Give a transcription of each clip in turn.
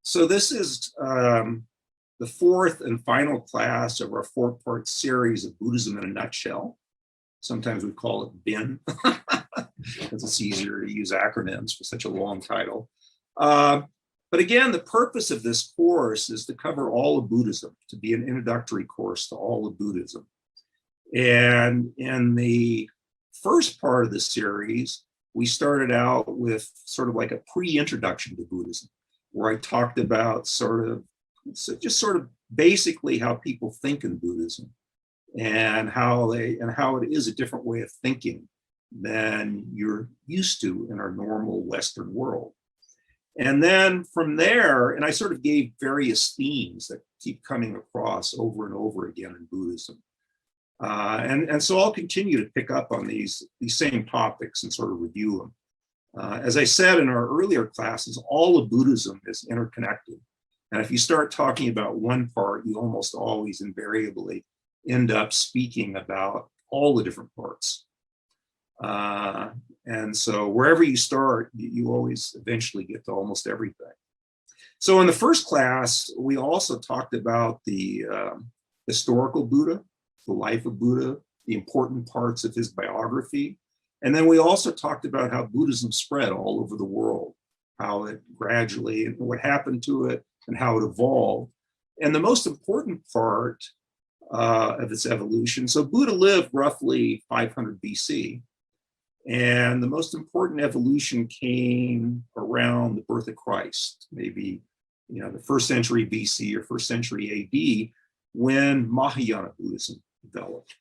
So this is the fourth and final class of our four-part series of Buddhism in a Nutshell. Sometimes we call it BIN, because it's easier to use acronyms for such a long title. But again, the purpose of this course is to cover all of Buddhism, to be an introductory course to all of Buddhism. And in the first part of the series, we started out with sort of like a pre-introduction to Buddhism, where I talked about just basically how people think in Buddhism and how it is a different way of thinking than you're used to in our normal Western world. And then from there, and I sort of gave various themes that keep coming across over and over again in Buddhism. And so I'll continue to pick up on these same topics and sort of review them. As I said in our earlier classes, all of Buddhism is interconnected. And if you start talking about one part, you almost always invariably end up speaking about all the different parts. And so wherever you start, you always eventually get to almost everything. So in the first class, we also talked about the historical Buddha, the life of Buddha, the important parts of his biography. And then we also talked about how Buddhism spread all over the world, how it gradually, and what happened to it, and how it evolved. And the most important part of its evolution, so Buddha lived roughly 500 BC. And the most important evolution came around the birth of Christ, maybe the 1st century BC or 1st century AD, when Mahayana Buddhism developed.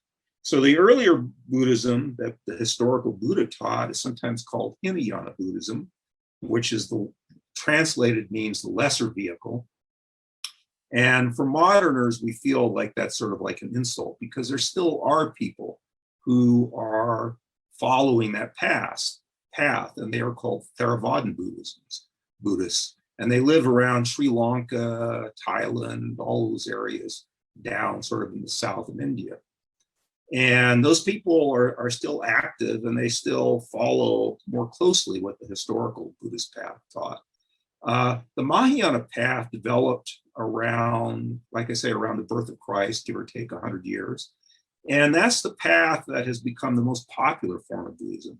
So the earlier Buddhism that the historical Buddha taught is sometimes called Hinayana Buddhism, which is translated means the lesser vehicle. And for moderners, we feel like that's sort of like an insult, because there still are people who are following that path, and they are called Theravadan Buddhists. And they live around Sri Lanka, Thailand, all those areas down sort of in the south of India. And those people are still active, and they still follow more closely what the historical Buddhist path taught. The Mahayana path developed around, like I say, around the birth of Christ, give or take 100 years. And that's the path that has become the most popular form of Buddhism.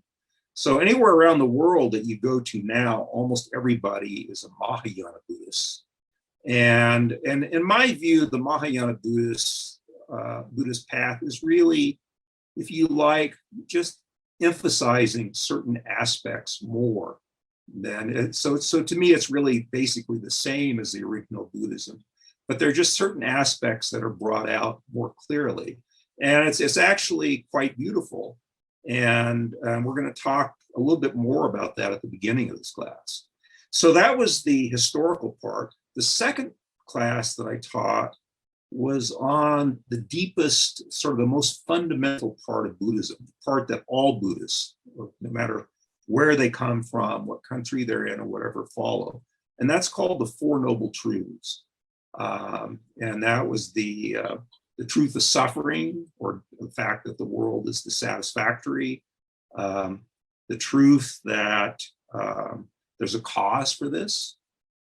So anywhere around the world that you go to now, almost everybody is a Mahayana Buddhist. And in my view, the Mahayana Buddhist path is really, if you like, just emphasizing certain aspects more than it. So to me, it's really basically the same as the original Buddhism, but there are just certain aspects that are brought out more clearly. And it's actually quite beautiful. And we're going to talk a little bit more about that at the beginning of this class. So that was the historical part. The second class that I taught was on the deepest, sort of the most fundamental part of Buddhism, the part that all Buddhists, no matter where they come from, what country they're in, or whatever, follow. And that's called the Four Noble Truths. And that was the truth of suffering, or the fact that the world is dissatisfactory, the truth that there's a cause for this,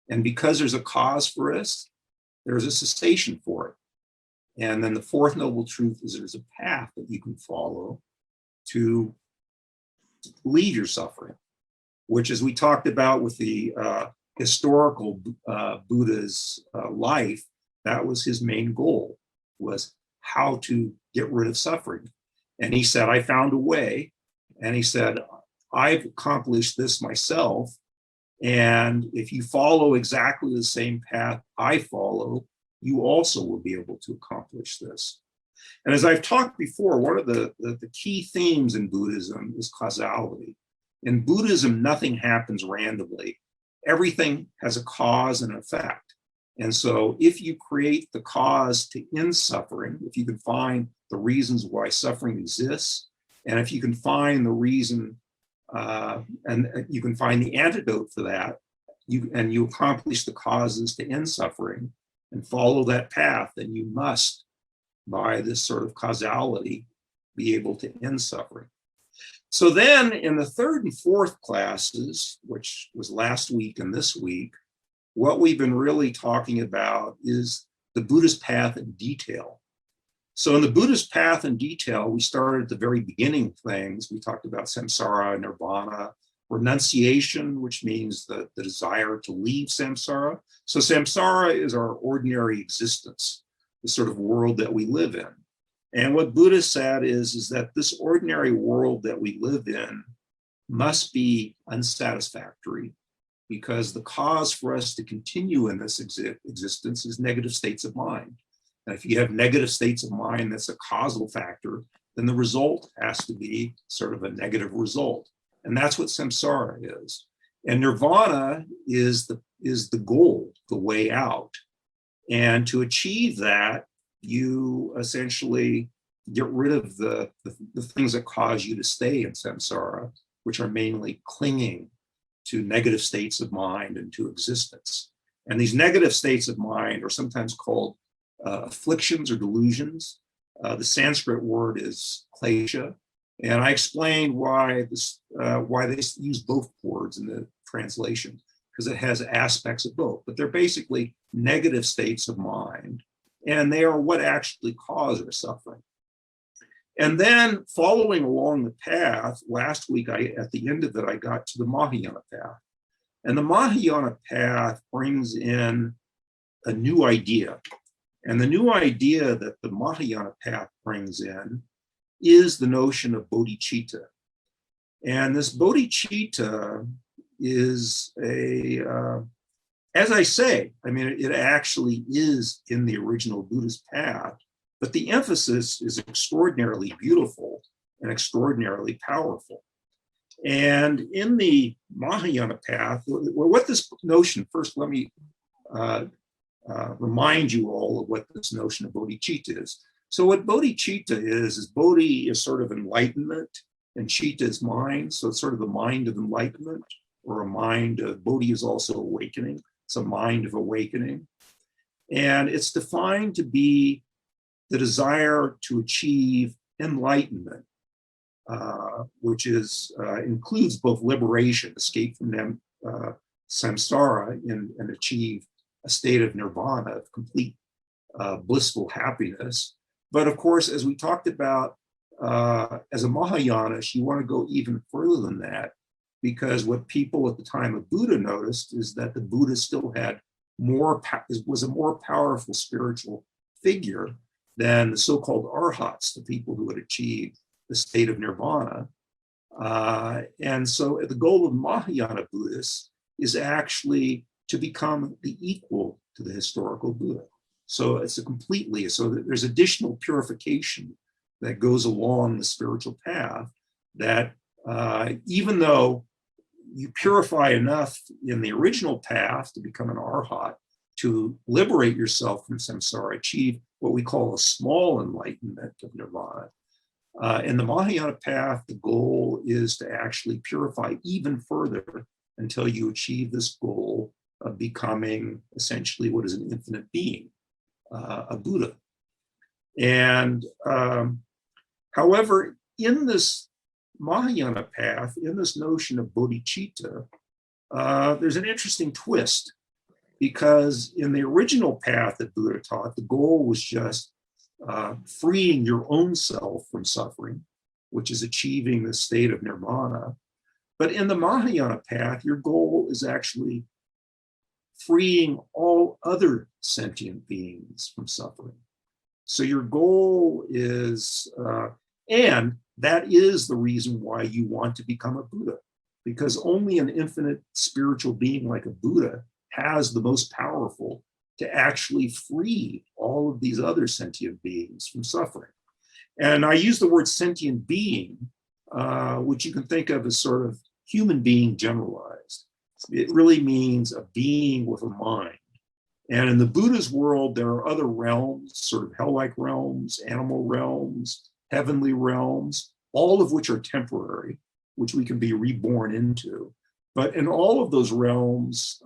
and because there's a cause for this, there's a cessation for it. And then the fourth noble truth is there's a path that you can follow to leave your suffering, which, as we talked about with the historical Buddha's life, that was his main goal, was how to get rid of suffering. And he said, I found a way. And he said, I've accomplished this myself. And if you follow exactly the same path I follow, you also will be able to accomplish this. And as I've talked before, one of the key themes in Buddhism is causality. In Buddhism, nothing happens randomly. Everything has a cause and effect. And so if you create the cause to end suffering, if you can find the reasons why suffering exists, and if you can find the reason and you can find the antidote for that, you accomplish the causes to end suffering and follow that path, then you must, by this sort of causality, be able to end suffering. So then in the third and fourth classes, which was last week and this week, what we've been really talking about is the Buddhist path in detail. So in the Buddhist path in detail, we started at the very beginning of things. We talked about samsara, nirvana, renunciation, which means the desire to leave samsara. So samsara is our ordinary existence, the sort of world that we live in. And what Buddha said is that this ordinary world that we live in must be unsatisfactory, because the cause for us to continue in this existence is negative states of mind. And if you have negative states of mind, that's a causal factor, then the result has to be sort of a negative result. And that's what samsara is. And nirvana is the goal, the way out. And to achieve that, you essentially get rid of the things that cause you to stay in samsara, which are mainly clinging to negative states of mind and to existence. And these negative states of mind are sometimes called afflictions or delusions. The Sanskrit word is klesha. And I explained why they use both words in the translation, because it has aspects of both, but they're basically negative states of mind, and they are what actually cause our suffering. And then following along the path, last week, at the end of it, I got to the Mahayana path. And the Mahayana path brings in a new idea. And the new idea that the Mahayana path brings in is the notion of bodhicitta. And this bodhicitta is as I say, I mean, it actually is in the original Buddhist path, but the emphasis is extraordinarily beautiful and extraordinarily powerful. And in the Mahayana path, what this notion, first let me remind you all of what this notion of bodhicitta is. So what bodhicitta is bodhi is sort of enlightenment, and citta is mind. So it's sort of the mind of enlightenment, or a mind of, bodhi is also awakening. It's a mind of awakening. And it's defined to be the desire to achieve enlightenment, which includes both liberation, escape from them, samsara, and achieve a state of nirvana, of complete blissful happiness. But of course, as we talked about, as a Mahayanist, you want to go even further than that, because what people at the time of Buddha noticed is that the Buddha still had was a more powerful spiritual figure than the so-called arhats, the people who had achieved the state of nirvana. And so the goal of Mahayana Buddhists is actually to become the equal to the historical Buddha. So there's additional purification that goes along the spiritual path, that even though you purify enough in the original path to become an arhat, to liberate yourself from samsara, achieve what we call a small enlightenment of nirvana. In the Mahayana path, the goal is to actually purify even further until you achieve this goal of becoming essentially what is an infinite being, a Buddha. And however, in this Mahayana path, in this notion of bodhicitta, there's an interesting twist, because in the original path that Buddha taught, the goal was just freeing your own self from suffering, which is achieving the state of nirvana. But in the Mahayana path, your goal is actually freeing all other sentient beings from suffering. So your goal is, and that is the reason why you want to become a Buddha, because only an infinite spiritual being like a Buddha has the most powerful to actually free all of these other sentient beings from suffering. And I use the word sentient being, which you can think of as sort of human being generalized. It really means a being with a mind. And in the Buddha's world, there are other realms, sort of hell-like realms, animal realms, heavenly realms, all of which are temporary, which we can be reborn into. But in all of those realms,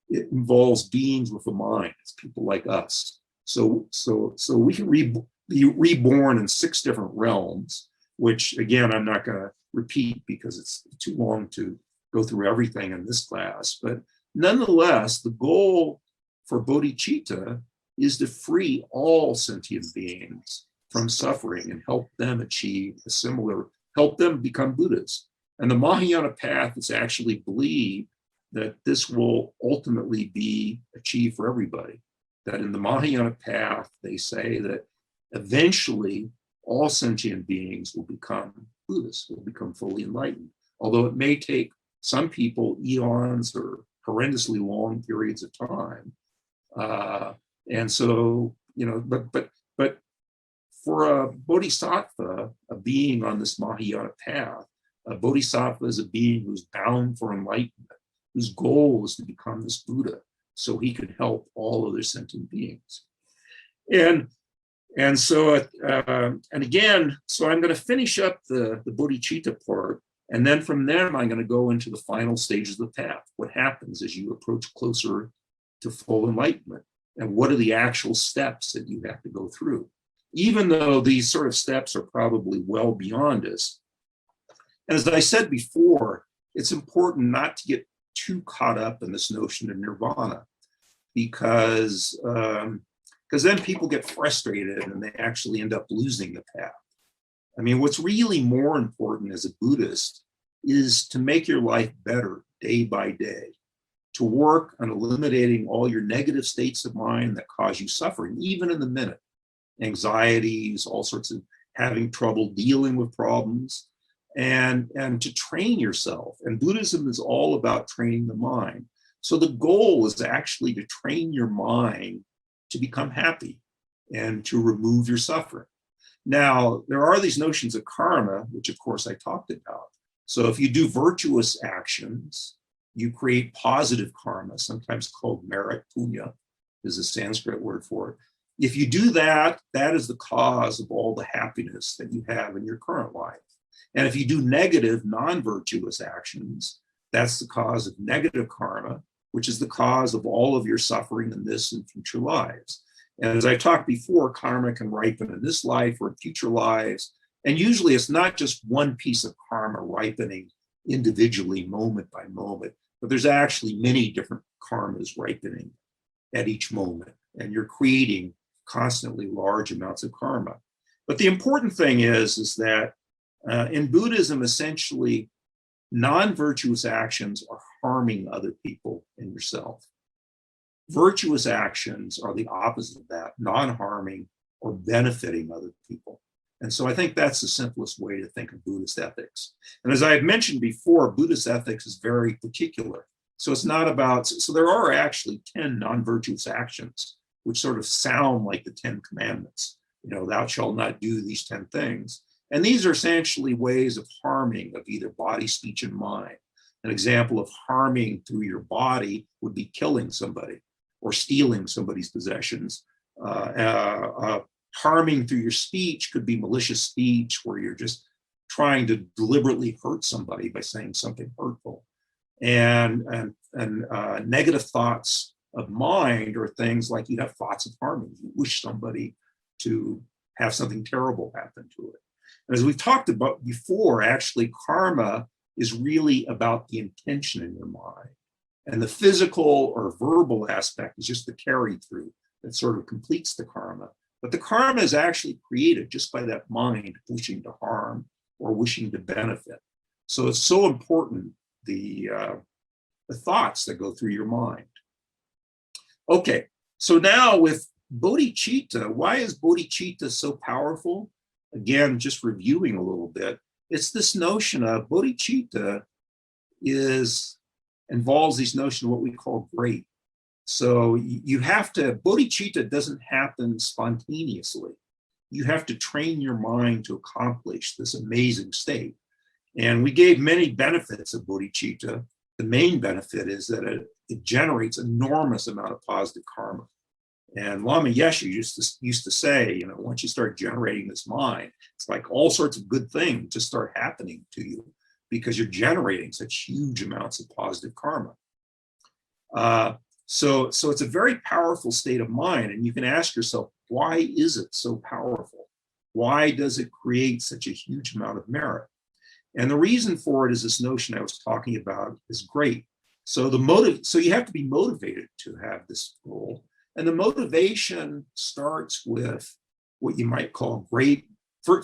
it involves beings with a mind. It's people like us. So we can be reborn in 6 different realms, which again, I'm not going to repeat because it's too long to go through everything in this class. But Nonetheless, the goal for bodhicitta is to free all sentient beings from suffering and help them achieve a similar, help them become Buddhas. And the Mahayana path is actually believed that this will ultimately be achieved for everybody. That in the Mahayana path, they say that eventually all sentient beings will become Buddhists, will become fully enlightened. Although it may take some people eons or horrendously long periods of time. And so, you know, but for a bodhisattva, a being on this Mahayana path, a bodhisattva is a being who's bound for enlightenment, whose goal is to become this Buddha, so he could help all other sentient beings. And so, and again, so I'm going to finish up the bodhicitta part, and then from there, I'm going to go into the final stages of the path. What happens as you approach closer to full enlightenment, and what are the actual steps that you have to go through? Even though these sort of steps are probably well beyond us. And as I said before, it's important not to get too caught up in this notion of nirvana, because then people get frustrated and they actually end up losing the path. I mean, what's really more important as a Buddhist is to make your life better day by day, to work on eliminating all your negative states of mind that cause you suffering, even in the minute. Anxieties, all sorts of having trouble dealing with problems, and to train yourself. And Buddhism is all about training the mind. So the goal is actually to train your mind to become happy and to remove your suffering. Now, there are these notions of karma, which of course I talked about. So if you do virtuous actions, you create positive karma, sometimes called merit, punya is a Sanskrit word for it. If you do that, that is the cause of all the happiness that you have in your current life. And if you do negative, non-virtuous actions, that's the cause of negative karma, which is the cause of all of your suffering in this and future lives. And as I talked before, karma can ripen in this life or in future lives. And usually it's not just one piece of karma ripening individually, moment by moment, but there's actually many different karmas ripening at each moment. And you're creating constantly large amounts of karma. But the important thing is that in Buddhism, essentially, non-virtuous actions are harming other people and yourself. Virtuous actions are the opposite of that, non-harming or benefiting other people. And so I think that's the simplest way to think of Buddhist ethics. And as I had mentioned before, Buddhist ethics is very particular. So it's not about, so there are actually 10 non-virtuous actions, which sort of sound like the 10 commandments. You know, thou shalt not do these 10 things. And these are essentially ways of harming of either body, speech, and mind. An example of harming through your body would be killing somebody or stealing somebody's possessions. Harming through your speech could be malicious speech, where you're just trying to deliberately hurt somebody by saying something hurtful. And negative thoughts of mind are things like you have thoughts of harming. You wish somebody to have something terrible happen to it. And as we've talked about before, actually, karma is really about the intention in your mind. And the physical or verbal aspect is just the carry through that sort of completes the karma. But the karma is actually created just by that mind wishing to harm or wishing to benefit. So it's so important, the thoughts that go through your mind. Okay, so now with bodhicitta, why is bodhicitta so powerful? Again, just reviewing a little bit, it's this notion of bodhicitta involves this notion of what we call great. So you have to, bodhicitta doesn't happen spontaneously. You have to train your mind to accomplish this amazing state. And we gave many benefits of bodhicitta. The main benefit is that it generates enormous amount of positive karma. And Lama Yeshe used to say, you know, once you start generating this mind, it's like all sorts of good things just start happening to you because you're generating such huge amounts of positive karma. So it's a very powerful state of mind, and you can ask yourself, why is it so powerful? Why does it create such a huge amount of merit? And the reason for it is this notion I was talking about is great. So so you have to be motivated to have this goal. And the motivation starts with what you might call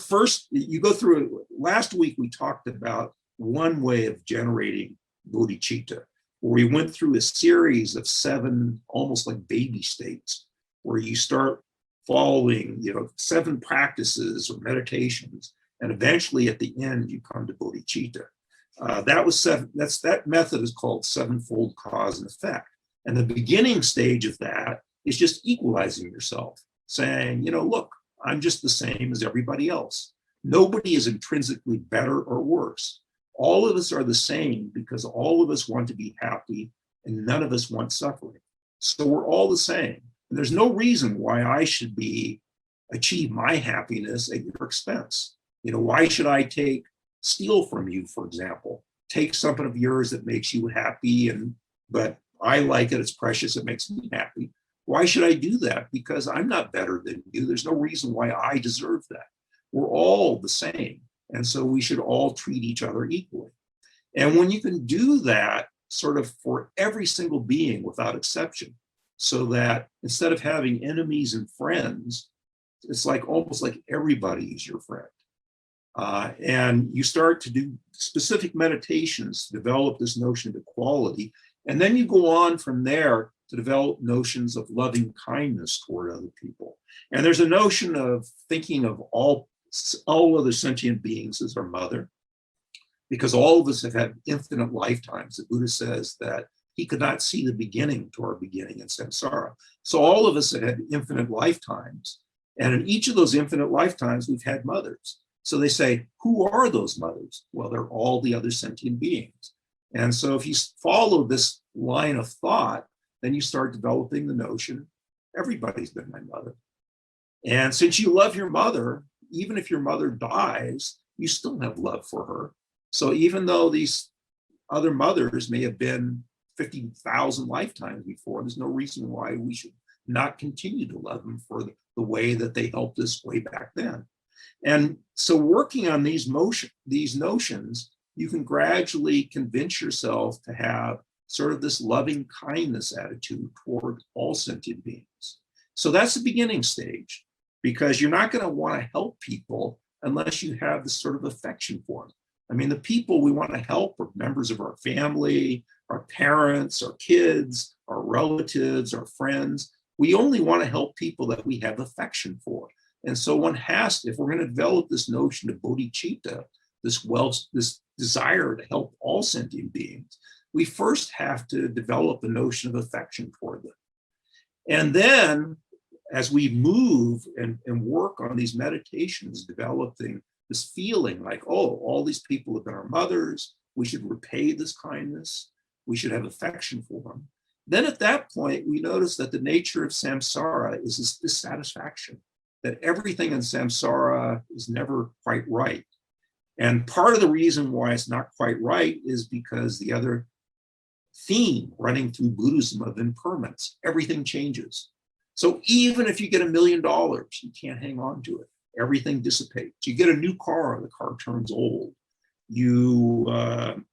first, you go through, last week we talked about one way of generating bodhicitta, where we went through a series of 7, almost like baby states, where you start following, 7 practices or meditations, and eventually at the end you come to bodhicitta. That method is called sevenfold cause and effect. And the beginning stage of that is just equalizing yourself, saying, look, I'm just the same as everybody else. Nobody is intrinsically better or worse. All of us are the same because all of us want to be happy and none of us want suffering. So we're all the same. And there's no reason why I should achieve my happiness at your expense. Why should I steal from you, for example, take something of yours that makes you happy, but I like it, it's precious, it makes me happy. Why should I do that? Because I'm not better than you. There's no reason why I deserve that. We're all the same. And so we should all treat each other equally. And when you can do that sort of for every single being without exception, so that instead of having enemies and friends, it's almost like everybody is your friend. And you start to do specific meditations to develop this notion of equality. And then you go on from there to develop notions of loving kindness toward other people. And there's a notion of thinking of all other sentient beings as our mother, because all of us have had infinite lifetimes. The Buddha says that he could not see the beginning to our beginning in samsara. So all of us have had infinite lifetimes. And in each of those infinite lifetimes, we've had mothers. So they say, who are those mothers? Well, they're all the other sentient beings. And so if you follow this line of thought, then you start developing the notion, everybody's been my mother. And since you love your mother, even if your mother dies, you still have love for her. So even though these other mothers may have been 50,000 lifetimes before, there's no reason why we should not continue to love them for the way that they helped us way back then. And so working on these notions, you can gradually convince yourself to have sort of this loving kindness attitude toward all sentient beings. So that's the beginning stage, because you're not going to want to help people unless you have this sort of affection for them. I mean, the people we want to help are members of our family, our parents, our kids, our relatives, our friends. We only want to help people that we have affection for. And so one has to, if we're going to develop this notion of bodhicitta, this desire to help all sentient beings, we first have to develop a notion of affection for them. And then as we move and work on these meditations, developing this feeling like, oh, all these people have been our mothers, we should repay this kindness, we should have affection for them. Then at that point, we notice that the nature of samsara is this dissatisfaction, that everything in samsara is never quite right. And part of the reason why it's not quite right is because the other theme running through Buddhism of impermanence, everything changes. So even if you get $1 million, you can't hang on to it. Everything dissipates. You get a new car, the car turns old. No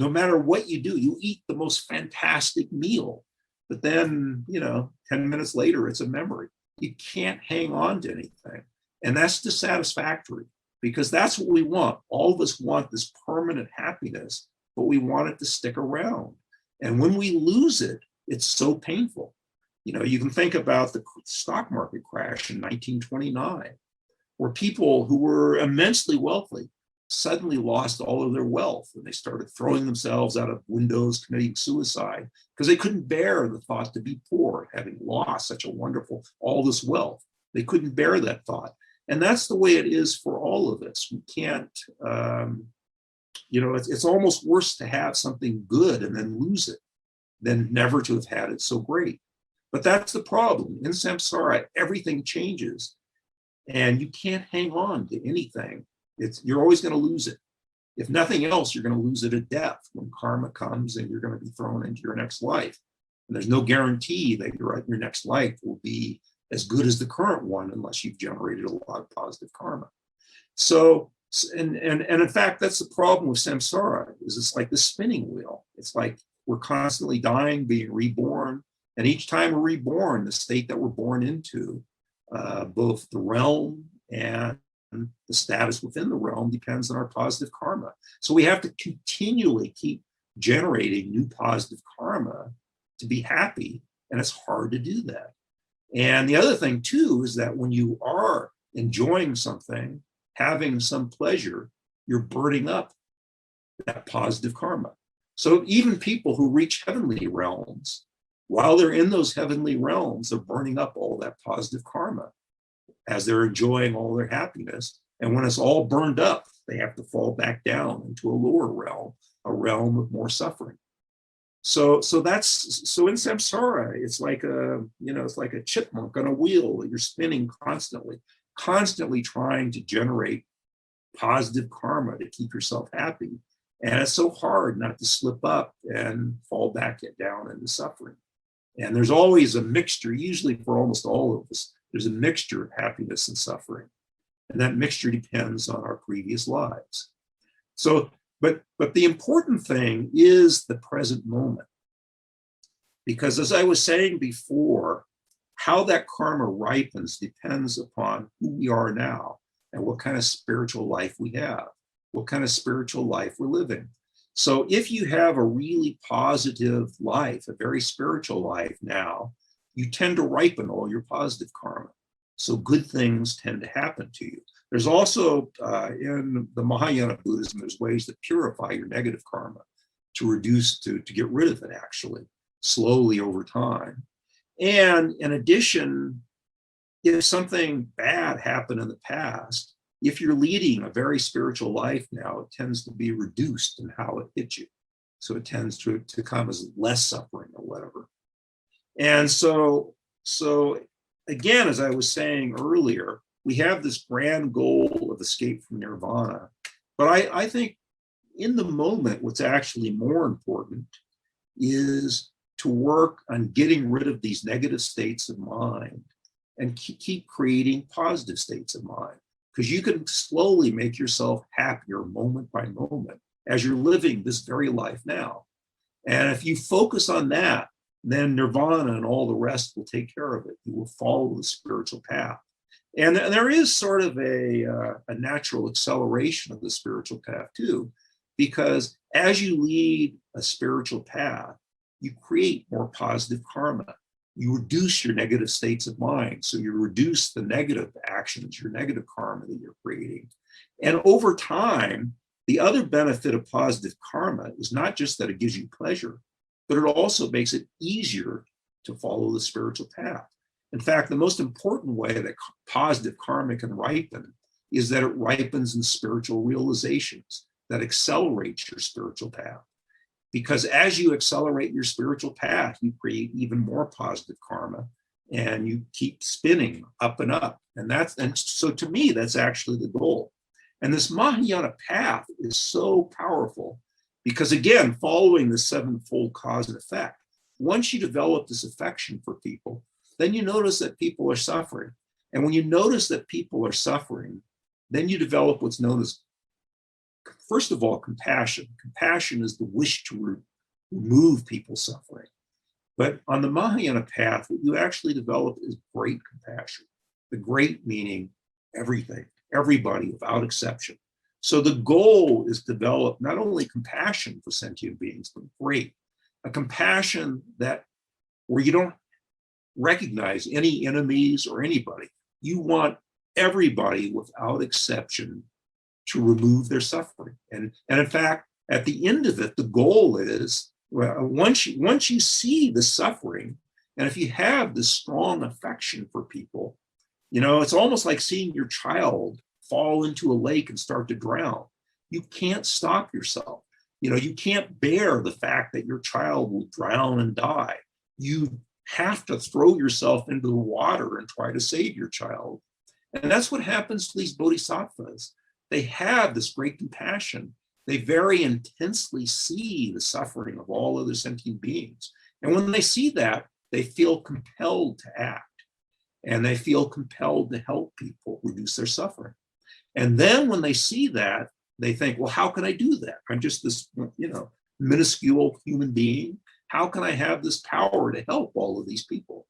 matter what you do, you eat the most fantastic meal, but then, 10 minutes later, it's a memory. You can't hang on to anything. And that's dissatisfactory, because that's what we want. All of us want this permanent happiness, but we want it to stick around. And when we lose it, it's so painful. You can think about the stock market crash in 1929, where people who were immensely wealthy suddenly lost all of their wealth, and they started throwing themselves out of windows, committing suicide, because they couldn't bear the thought to be poor, having lost such all this wealth. They couldn't bear that thought. And that's the way it is for all of us. We can't, it's almost worse to have something good and then lose it than never to have had it so great. But that's the problem. In samsara, everything changes, and you can't hang on to anything. You're always going to lose it. If nothing else, you're going to lose it at death when karma comes and you're going to be thrown into your next life. And there's no guarantee that your next life will be as good as the current one unless you've generated a lot of positive karma. So, and in fact, that's the problem with samsara, is it's like the spinning wheel. It's like we're constantly dying, being reborn. And each time we're reborn, the state that we're born into, both the realm and the status within the realm depends on our positive karma. So we have to continually keep generating new positive karma to be happy. And it's hard to do that. And the other thing too, is that when you are enjoying something, having some pleasure, you're burning up that positive karma. So even people who reach heavenly realms, while they're in those heavenly realms, they're burning up all that positive karma as they're enjoying all their happiness. And when it's all burned up, they have to fall back down into a lower realm, a realm of more suffering. So in samsara, it's like a chipmunk on a wheel that you're spinning constantly trying to generate positive karma to keep yourself happy. And it's so hard not to slip up and fall back down into suffering. And there's always a mixture, usually for almost all of us, there's a mixture of happiness and suffering. And that mixture depends on our previous lives. So, but the important thing is the present moment. Because as I was saying before, how that karma ripens depends upon who we are now and what kind of spiritual life we have, what kind of spiritual life we're living. So if you have a really positive life, a very spiritual life now, you tend to ripen all your positive karma. So good things tend to happen to you. There's also, in the Mahayana Buddhism, there's ways to purify your negative karma, to reduce, to get rid of it actually, slowly over time. And in addition, if something bad happened in the past, if you're leading a very spiritual life now, it tends to be reduced in how it hits you. So it tends to come as less suffering or whatever. And so again, as I was saying earlier, we have this grand goal of escape from nirvana. But I think in the moment, what's actually more important is to work on getting rid of these negative states of mind and keep creating positive states of mind. Because you can slowly make yourself happier moment by moment as you're living this very life now. And if you focus on that, then nirvana and all the rest will take care of it. You will follow the spiritual path. And there is sort of a natural acceleration of the spiritual path too, because as you lead a spiritual path, you create more positive karma. You reduce your negative states of mind. So you reduce the negative actions, your negative karma that you're creating. And over time, the other benefit of positive karma is not just that it gives you pleasure, but it also makes it easier to follow the spiritual path. In fact, the most important way that positive karma can ripen is that it ripens in spiritual realizations that accelerates your spiritual path. Because as you accelerate your spiritual path, you create even more positive karma and you keep spinning up and up. And so to me, that's actually the goal. And this Mahayana path is so powerful because again, following the sevenfold cause and effect, once you develop this affection for people, then you notice that people are suffering. And when you notice that people are suffering, then you develop what's known as, first of all, compassion. Compassion is the wish to remove people's suffering. But on the Mahayana path, what you actually develop is great compassion. The great meaning everything, everybody without exception. So the goal is to develop not only compassion for sentient beings, but great, a compassion that where you don't recognize any enemies or anybody. You want everybody without exception to remove their suffering. And in fact, at the end of it, the goal is, well, once you see the suffering, and if you have this strong affection for people, it's almost like seeing your child fall into a lake and start to drown. You can't stop yourself. You can't bear the fact that your child will drown and die. You have to throw yourself into the water and try to save your child. And that's what happens to these bodhisattvas. They have this great compassion. They very intensely see the suffering of all other sentient beings. And when they see that, they feel compelled to act. And they feel compelled to help people reduce their suffering. And then when they see that, they think, well, how can I do that? I'm just this, minuscule human being. How can I have this power to help all of these people?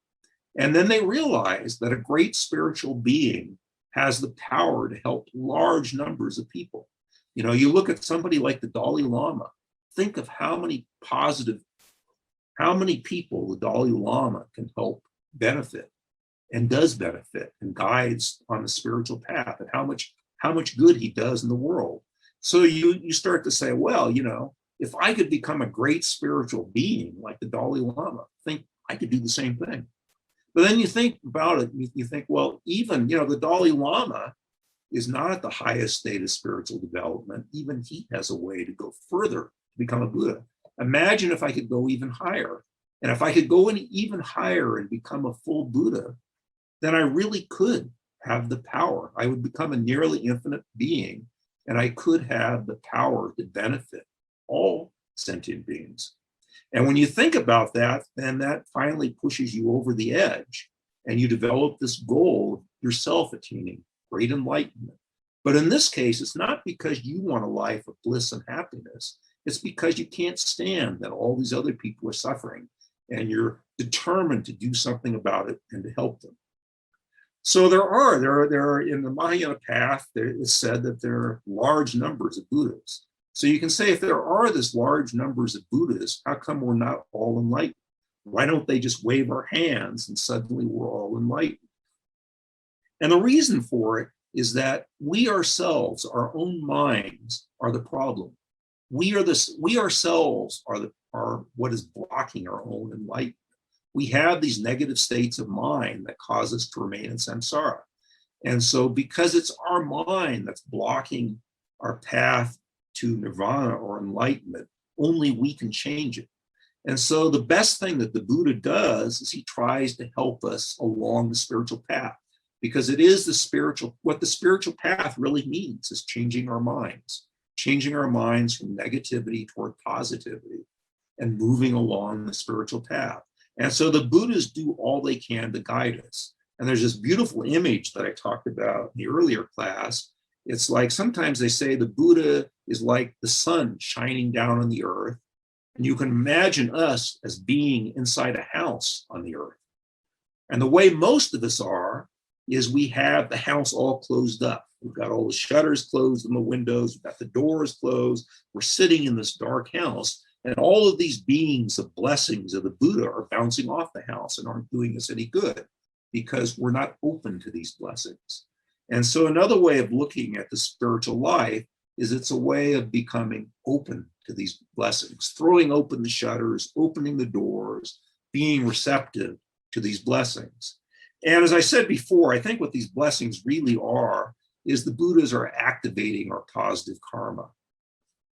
And then they realize that a great spiritual being has the power to help large numbers of people. You know, you look at somebody like the Dalai Lama, think of how many people the Dalai Lama can help benefit and does benefit and guides on the spiritual path, and how much good he does in the world. So you start to say, well, you know, if I could become a great spiritual being like the Dalai Lama, I think I could do the same thing. But then you think about it, you think, well, even, you know, the Dalai Lama is not at the highest state of spiritual development. Even he has a way to go further to become a Buddha. Imagine if I could go even higher. And if I could go in even higher and become a full Buddha, then I really could have the power. I would become a nearly infinite being, and I could have the power to benefit all sentient beings. And when you think about that, then that finally pushes you over the edge, and you develop this goal of yourself attaining great enlightenment. But in this case, it's not because you want a life of bliss and happiness. It's because you can't stand that all these other people are suffering, and you're determined to do something about it and to help them. So there are in the Mahayana path, it's said that there are large numbers of Buddhas. So you can say, if there are this large numbers of Buddhists, how come we're not all enlightened? Why don't they just wave our hands and suddenly we're all enlightened? And the reason for it is that we ourselves, our own minds, are the problem. We ourselves are what is blocking our own enlightenment. We have these negative states of mind that cause us to remain in samsara. And so because it's our mind that's blocking our path to nirvana or enlightenment, only we can change it. And so the best thing that the Buddha does is he tries to help us along the spiritual path, because it is what the spiritual path really means is changing our minds from negativity toward positivity and moving along the spiritual path. And so the Buddhas do all they can to guide us. And there's this beautiful image that I talked about in the earlier class. It's like sometimes they say the Buddha is like the sun shining down on the earth. And you can imagine us as being inside a house on the earth. And the way most of us are is we have the house all closed up. We've got all the shutters closed in the windows. We've got the doors closed. We're sitting in this dark house. And all of these beings of blessings of the Buddha are bouncing off the house and aren't doing us any good because we're not open to these blessings. And so another way of looking at the spiritual life is it's a way of becoming open to these blessings, throwing open the shutters, opening the doors, being receptive to these blessings. And as I said before, I think what these blessings really are is the Buddhas are activating our positive karma.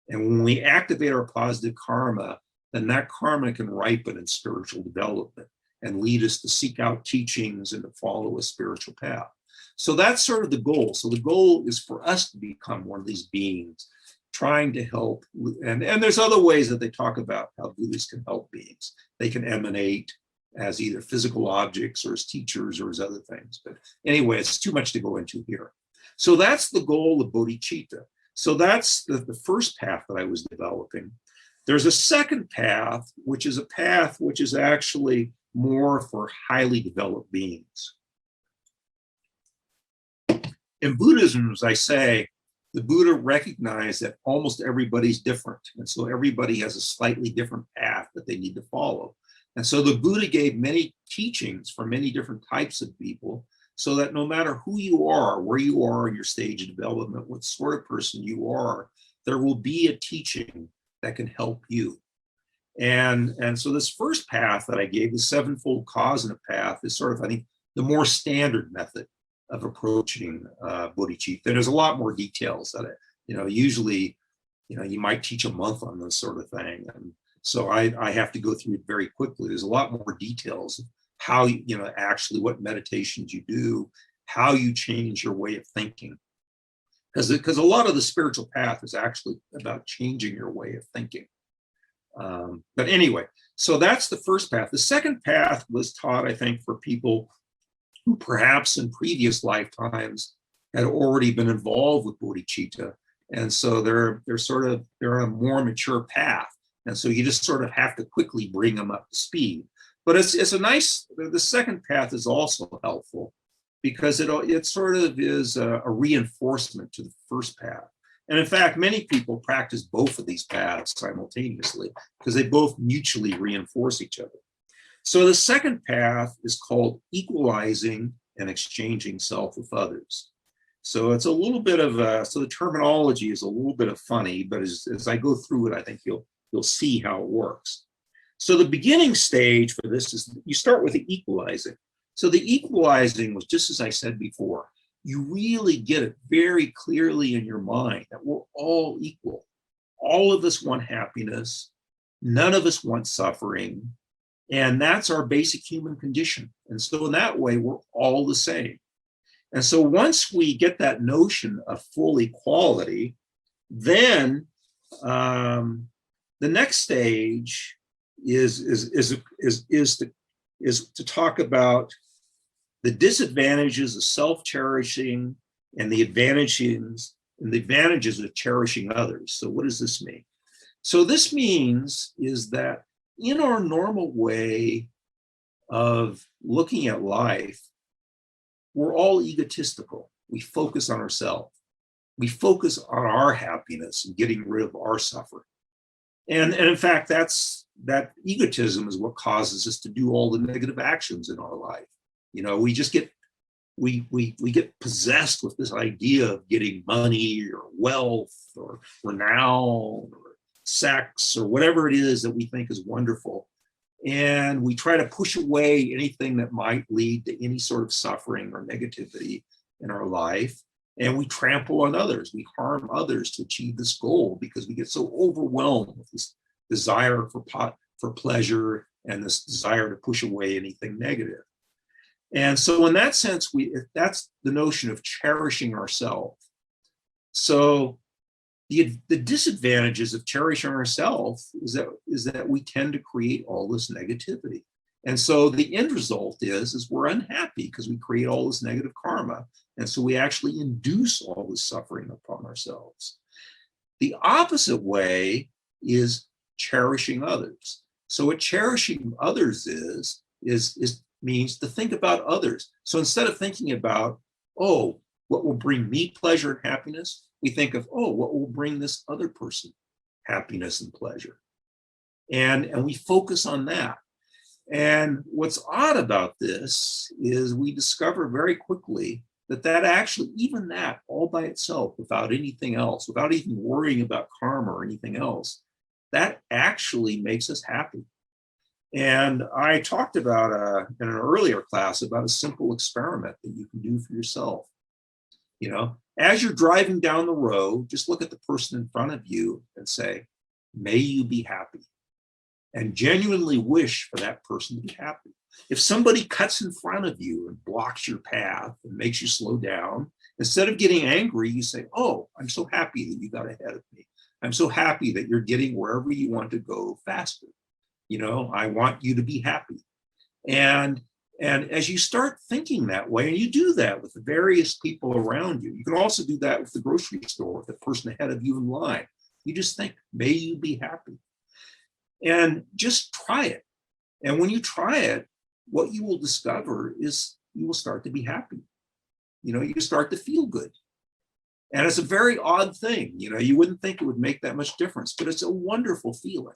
And when we activate our positive karma, then that karma can ripen in spiritual development and lead us to seek out teachings and to follow a spiritual path. So that's sort of the goal. So the goal is for us to become one of these beings trying to help. And there's other ways that they talk about how Buddhists can help beings. They can emanate as either physical objects or as teachers or as other things. But anyway, it's too much to go into here. So that's the goal of bodhicitta. So that's the first path that I was developing. There's a second path, which is actually more for highly developed beings. In Buddhism, as I say, the Buddha recognized that almost everybody's different. And so everybody has a slightly different path that they need to follow. And so the Buddha gave many teachings for many different types of people, so that no matter who you are, where you are in your stage of development, what sort of person you are, there will be a teaching that can help you. And so this first path that I gave, the sevenfold cosina path, is sort of, I think, the more standard method of approaching bodhicitta. There's a lot more details that, usually, you might teach a month on this sort of thing. And so I have to go through it very quickly. There's a lot more details of how, actually what meditations you do, how you change your way of thinking. Because a lot of the spiritual path is actually about changing your way of thinking. But anyway, so that's the first path. The second path was taught, I think, for people who perhaps in previous lifetimes had already been involved with bodhicitta. And so they're on a more mature path. And so you just sort of have to quickly bring them up to speed. But it's a nice, the second path is also helpful because it sort of is a reinforcement to the first path. And in fact, many people practice both of these paths simultaneously because they both mutually reinforce each other. So the second path is called equalizing and exchanging self with others. So it's a little bit of so the terminology is a little bit of funny, but as I go through it, I think you'll see how it works. So the beginning stage for this is you start with the equalizing. So the equalizing was just as I said before, you really get it very clearly in your mind that we're all equal. All of us want happiness. None of us want suffering. And that's our basic human condition. And so in that way, we're all the same. And so once we get that notion of full equality, then the next stage is to talk about the disadvantages of self-cherishing and the advantages of cherishing others. So what does this mean? So this means is that in our normal way of looking at life, we're all egotistical. We focus on ourselves. We focus on our happiness and getting rid of our suffering. And in fact, that egotism is what causes us to do all the negative actions in our life. You know, we just get we get possessed with this idea of getting money or wealth or renown or sex or whatever it is that we think is wonderful. And we try to push away anything that might lead to any sort of suffering or negativity in our life. And we trample on others. We harm others to achieve this goal because we get so overwhelmed with this desire for pleasure and this desire to push away anything negative. And so in that sense, that's the notion of cherishing ourselves. So the disadvantages of cherishing ourselves is that we tend to create all this negativity. And so the end result is we're unhappy because we create all this negative karma. And so we actually induce all this suffering upon ourselves. The opposite way is cherishing others. So what cherishing others means to think about others. So instead of thinking about, oh, what will bring me pleasure and happiness, we think of, oh, what will bring this other person happiness and pleasure? And we focus on that. And what's odd about this is we discover very quickly that actually, even that all by itself, without anything else, without even worrying about karma or anything else, that actually makes us happy. And I talked about in an earlier class about a simple experiment that you can do for yourself. You know, as you're driving down the road, just look at the person in front of you and say, may you be happy. And genuinely wish for that person to be happy. If somebody cuts in front of you and blocks your path and makes you slow down, instead of getting angry, you say, oh, I'm so happy that you got ahead of me. I'm so happy that you're getting wherever you want to go faster. You know, I want you to be happy. And as you start thinking that way, and you do that with the various people around you, you can also do that with the grocery store, with the person ahead of you in line. You just think, may you be happy. And just try it. And when you try it, what you will discover is you will start to be happy. You know, you start to feel good. And it's a very odd thing. You know, you wouldn't think it would make that much difference, but it's a wonderful feeling.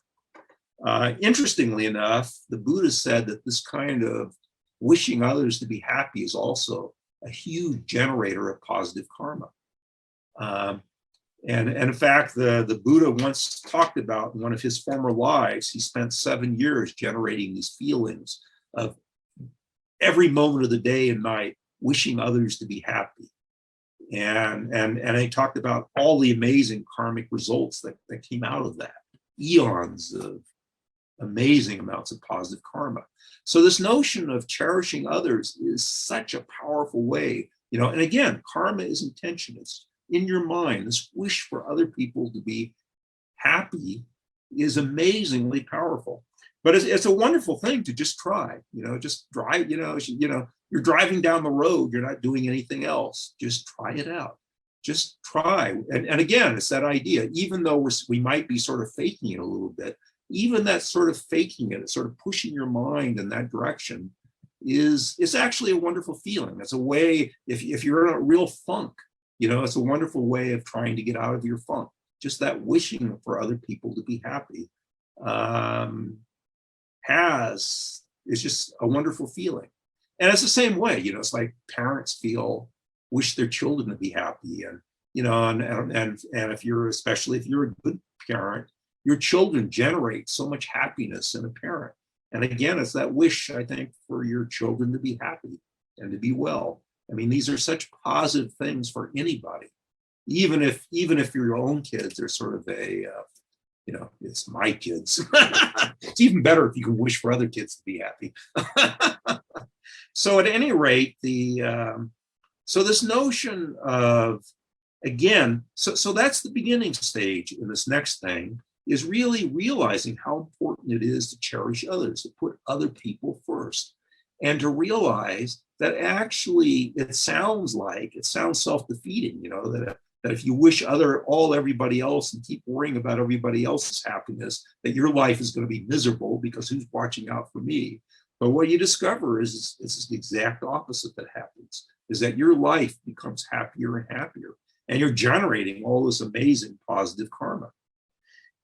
Interestingly enough, the Buddha said that this kind of wishing others to be happy is also a huge generator of positive karma. And in fact, the Buddha once talked about in one of his former lives, he spent 7 years generating these feelings of every moment of the day and night, wishing others to be happy. And he talked about all the amazing karmic results that came out of that, eons of amazing amounts of positive karma. So this notion of cherishing others is such a powerful way, you know, and again, karma is intention. It's in your mind. This wish for other people to be happy is amazingly powerful. But it's a wonderful thing to just try, you know, just drive, you know, you're driving down the road, you're not doing anything else. Just try it out. Just try. And again, it's that idea, even though we might be sort of faking it a little bit, even that sort of faking it, sort of pushing your mind in that direction is actually a wonderful feeling. It's a way, if you're in a real funk, it's a wonderful way of trying to get out of your funk. Just that wishing for other people to be happy is just a wonderful feeling. And it's the same way, it's like parents wish their children to be happy. And, and if especially if you're a good parent, your children generate so much happiness in a parent. And again, it's that wish, I think, for your children to be happy and to be well. I mean, these are such positive things for anybody, even if your own kids are sort of it's my kids. It's even better if you can wish for other kids to be happy. So at any rate, so this notion of, again, so that's the beginning stage in this next thing, is really realizing how important it is to cherish others, to put other people first, and to realize that actually it sounds self-defeating, that if you wish everybody else and keep worrying about everybody else's happiness, that your life is going to be miserable because who's watching out for me? But what you discover is the exact opposite that happens, is that your life becomes happier and happier, and you're generating all this amazing positive karma.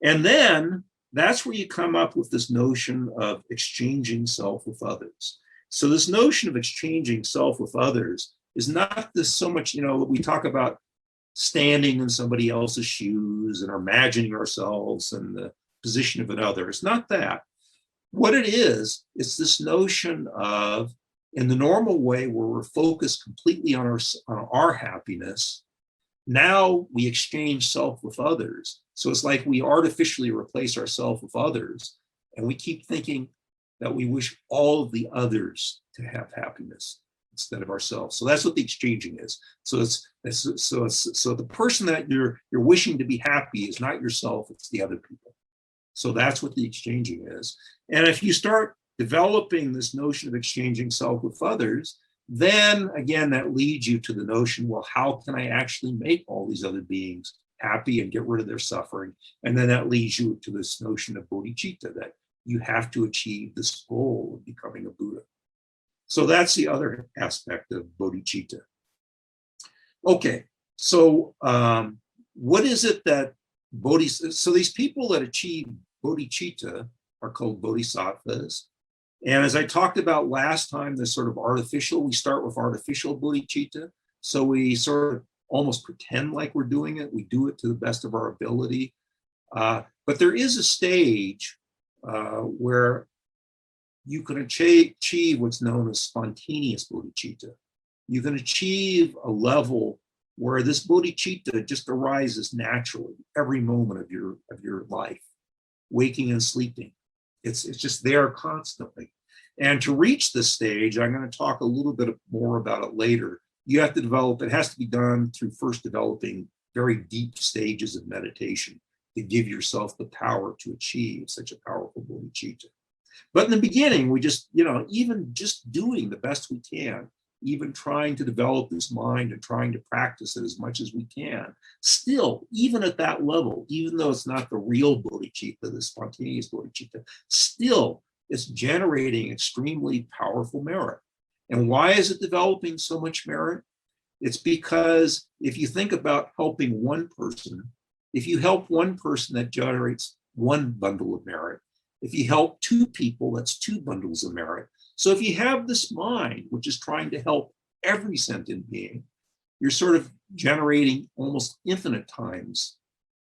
And then that's where you come up with this notion of exchanging self with others. So this notion of exchanging self with others is not this so much, we talk about standing in somebody else's shoes and imagining ourselves in the position of another. It's not that. What it is, it's this notion of, in the normal way where we're focused completely on our happiness, now we exchange self with others. So it's like we artificially replace ourselves with others, and we keep thinking that we wish all of the others to have happiness instead of ourselves. So that's what the exchanging is. So so the person that you're wishing to be happy is not yourself, it's the other people. So that's what the exchanging is. And if you start developing this notion of exchanging self with others, then again, that leads you to the notion, well, how can I actually make all these other beings happy and get rid of their suffering? And then that leads you to this notion of bodhicitta, that you have to achieve this goal of becoming a Buddha. So that's the other aspect of bodhicitta. Okay, so what is it that so these people that achieve bodhicitta are called bodhisattvas. And as I talked about last time, this sort of artificial, we start with artificial bodhicitta. So we sort of almost pretend like we're doing it. We do it to the best of our ability. But there is a stage where you can achieve what's known as spontaneous bodhicitta. You can achieve a level where this bodhicitta just arises naturally every moment of your life, waking and sleeping. It's just there constantly. And to reach this stage, I'm going to talk a little bit more about it later. You have to develop, it has to be done through first developing very deep stages of meditation to give yourself the power to achieve such a powerful bodhicitta. But in the beginning, we just, even just doing the best we can, even trying to develop this mind and trying to practice it as much as we can, still, even at that level, even though it's not the real bodhicitta, the spontaneous bodhicitta, still it's generating extremely powerful merit. And why is it developing so much merit? It's because if you think about helping one person, if you help one person, that generates one bundle of merit. If you help two people, that's two bundles of merit. So if you have this mind, which is trying to help every sentient being, you're sort of generating almost infinite times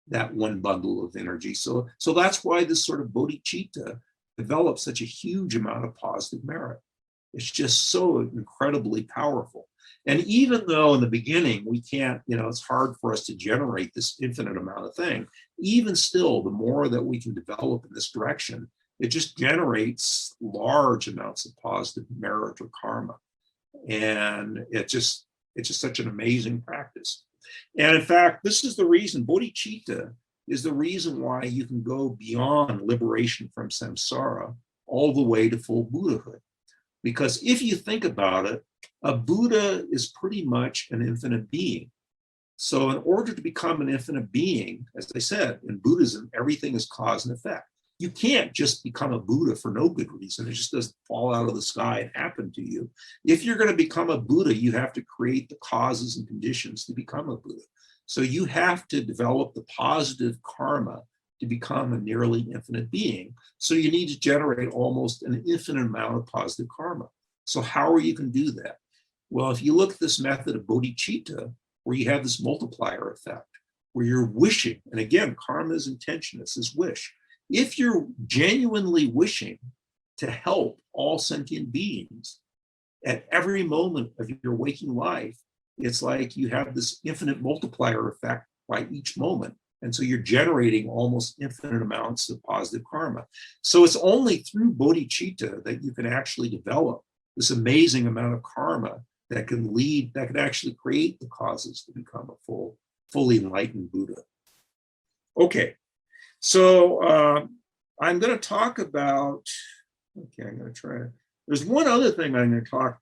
that one bundle of energy. So that's why this sort of bodhicitta develops such a huge amount of positive merit. It's just so incredibly powerful. And even though in the beginning we can't, it's hard for us to generate this infinite amount of thing, even still, the more that we can develop in this direction, it just generates large amounts of positive merit or karma. And it's just such an amazing practice. And in fact, this is the reason, bodhicitta is the reason why you can go beyond liberation from samsara all the way to full Buddhahood. Because if you think about it, a Buddha is pretty much an infinite being. So in order to become an infinite being, as I said, in Buddhism, everything is cause and effect. you can't just become a Buddha for no good reason. It just doesn't fall out of the sky and happen to you. If you're going to become a Buddha, you have to create the causes and conditions to become a Buddha. So you have to develop the positive karma to become a nearly infinite being. So you need to generate almost an infinite amount of positive karma. So how are you going to do that? Well, if you look at this method of bodhicitta, where you have this multiplier effect, where you're wishing, and again, karma is intention, it's this wish. If you're genuinely wishing to help all sentient beings at every moment of your waking life, it's like you have this infinite multiplier effect by each moment. And so you're generating almost infinite amounts of positive karma. So it's only through bodhicitta that you can actually develop this amazing amount of karma that can lead, that can actually create the causes to become a fully enlightened Buddha. Okay, so I'm going to talk about, okay, I'm going to try, there's one other thing I'm going to talk,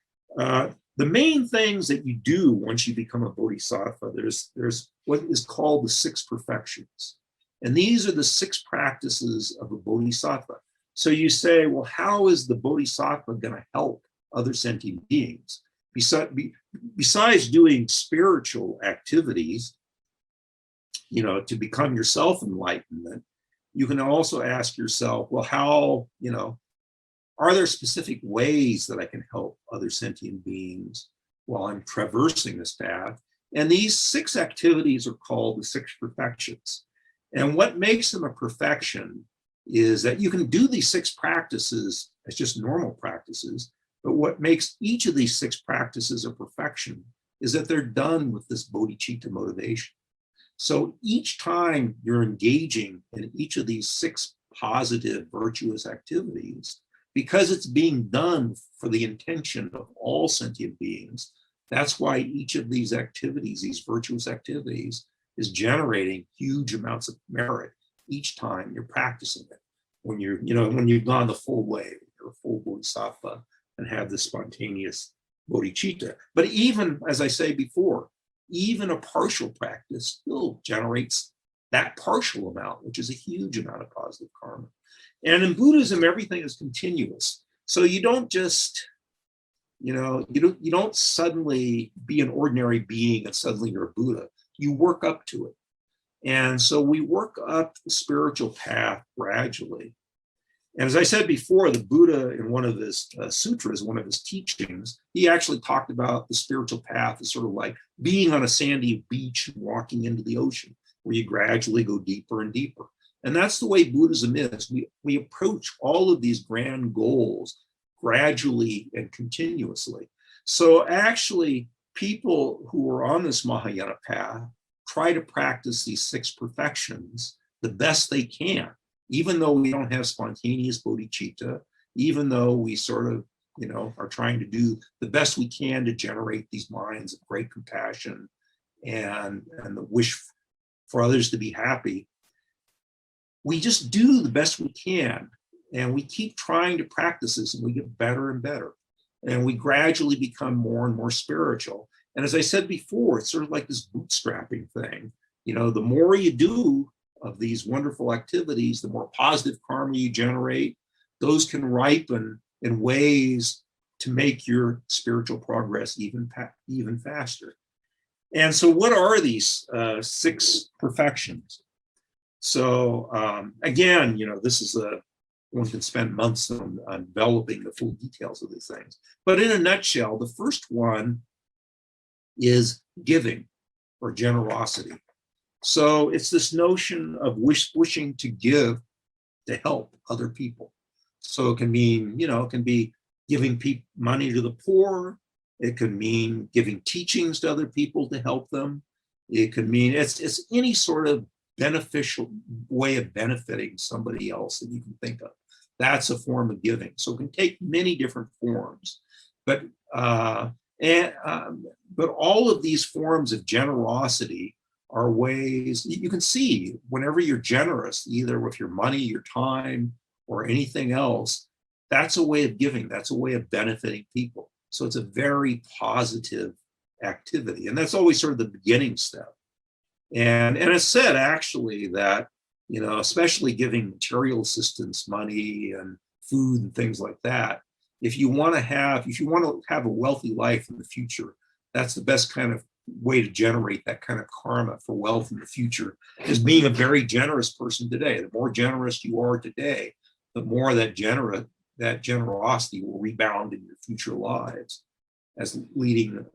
the main things that you do once you become a bodhisattva, there's what is called the 6 perfections. And these are the 6 practices of a bodhisattva. So you say, well, how is the bodhisattva going to help other sentient beings? Besides doing spiritual activities, you know, to become yourself enlightenment, you can also ask yourself, well, how, you know, are there specific ways that I can help other sentient beings while I'm traversing this path? And these 6 activities are called the 6 perfections. And what makes them a perfection is that you can do these 6 practices as just normal practices, but what makes each of these 6 practices a perfection is that they're done with this bodhicitta motivation. So each time you're engaging in each of these 6 positive, virtuous activities, because it's being done for the intention of all sentient beings, that's why each of these activities, these virtuous activities, is generating huge amounts of merit each time you're practicing it. When you're, you know, when you've gone the full way, you're a full bodhisattva and have this spontaneous bodhicitta. But even, as I say before, even a partial practice still generates that partial amount, which is a huge amount of positive karma. And in Buddhism, everything is continuous. So you don't just, you know, you don't suddenly be an ordinary being and suddenly you're a Buddha. You work up to it. And so we work up the spiritual path gradually. And as I said before, the Buddha, in one of his sutras, one of his teachings, he actually talked about the spiritual path as sort of like being on a sandy beach and walking into the ocean, where you gradually go deeper and deeper. And that's the way Buddhism is. We approach all of these grand goals gradually and continuously. So actually, people who are on this Mahayana path try to practice these 6 perfections the best they can, even though we don't have spontaneous bodhicitta, even though we sort of, you know, are trying to do the best we can to generate these minds of great compassion and the wish for others to be happy. We just do the best we can, and we keep trying to practice this, and we get better and better, and we gradually become more and more spiritual. And as I said before, it's sort of like this bootstrapping thing. You know, the more you do of these wonderful activities, the more positive karma you generate. Those can ripen in ways to make your spiritual progress even faster. And so what are these 6 perfections? So again, you know, this is one can spend months on developing the full details of these things. But in a nutshell, the first one is giving or generosity. So it's this notion of wishing to give to help other people. So it can mean, you know, it can be giving money to the poor. It could mean giving teachings to other people to help them. It could mean it's any sort of beneficial way of benefiting somebody else that you can think of. That's a form of giving. So it can take many different forms, but all of these forms of generosity are ways you can see whenever you're generous, either with your money, your time, or anything else, that's a way of giving. That's a way of benefiting people. So it's a very positive activity. And that's always sort of the beginning step. And it's said actually that especially giving material assistance, money and food and things like that. If you want to have a wealthy life in the future, that's the best kind of way to generate that kind of karma for wealth in the future, is being a very generous person today. The more generous you are today, the more that generosity will rebound in your future lives as leading,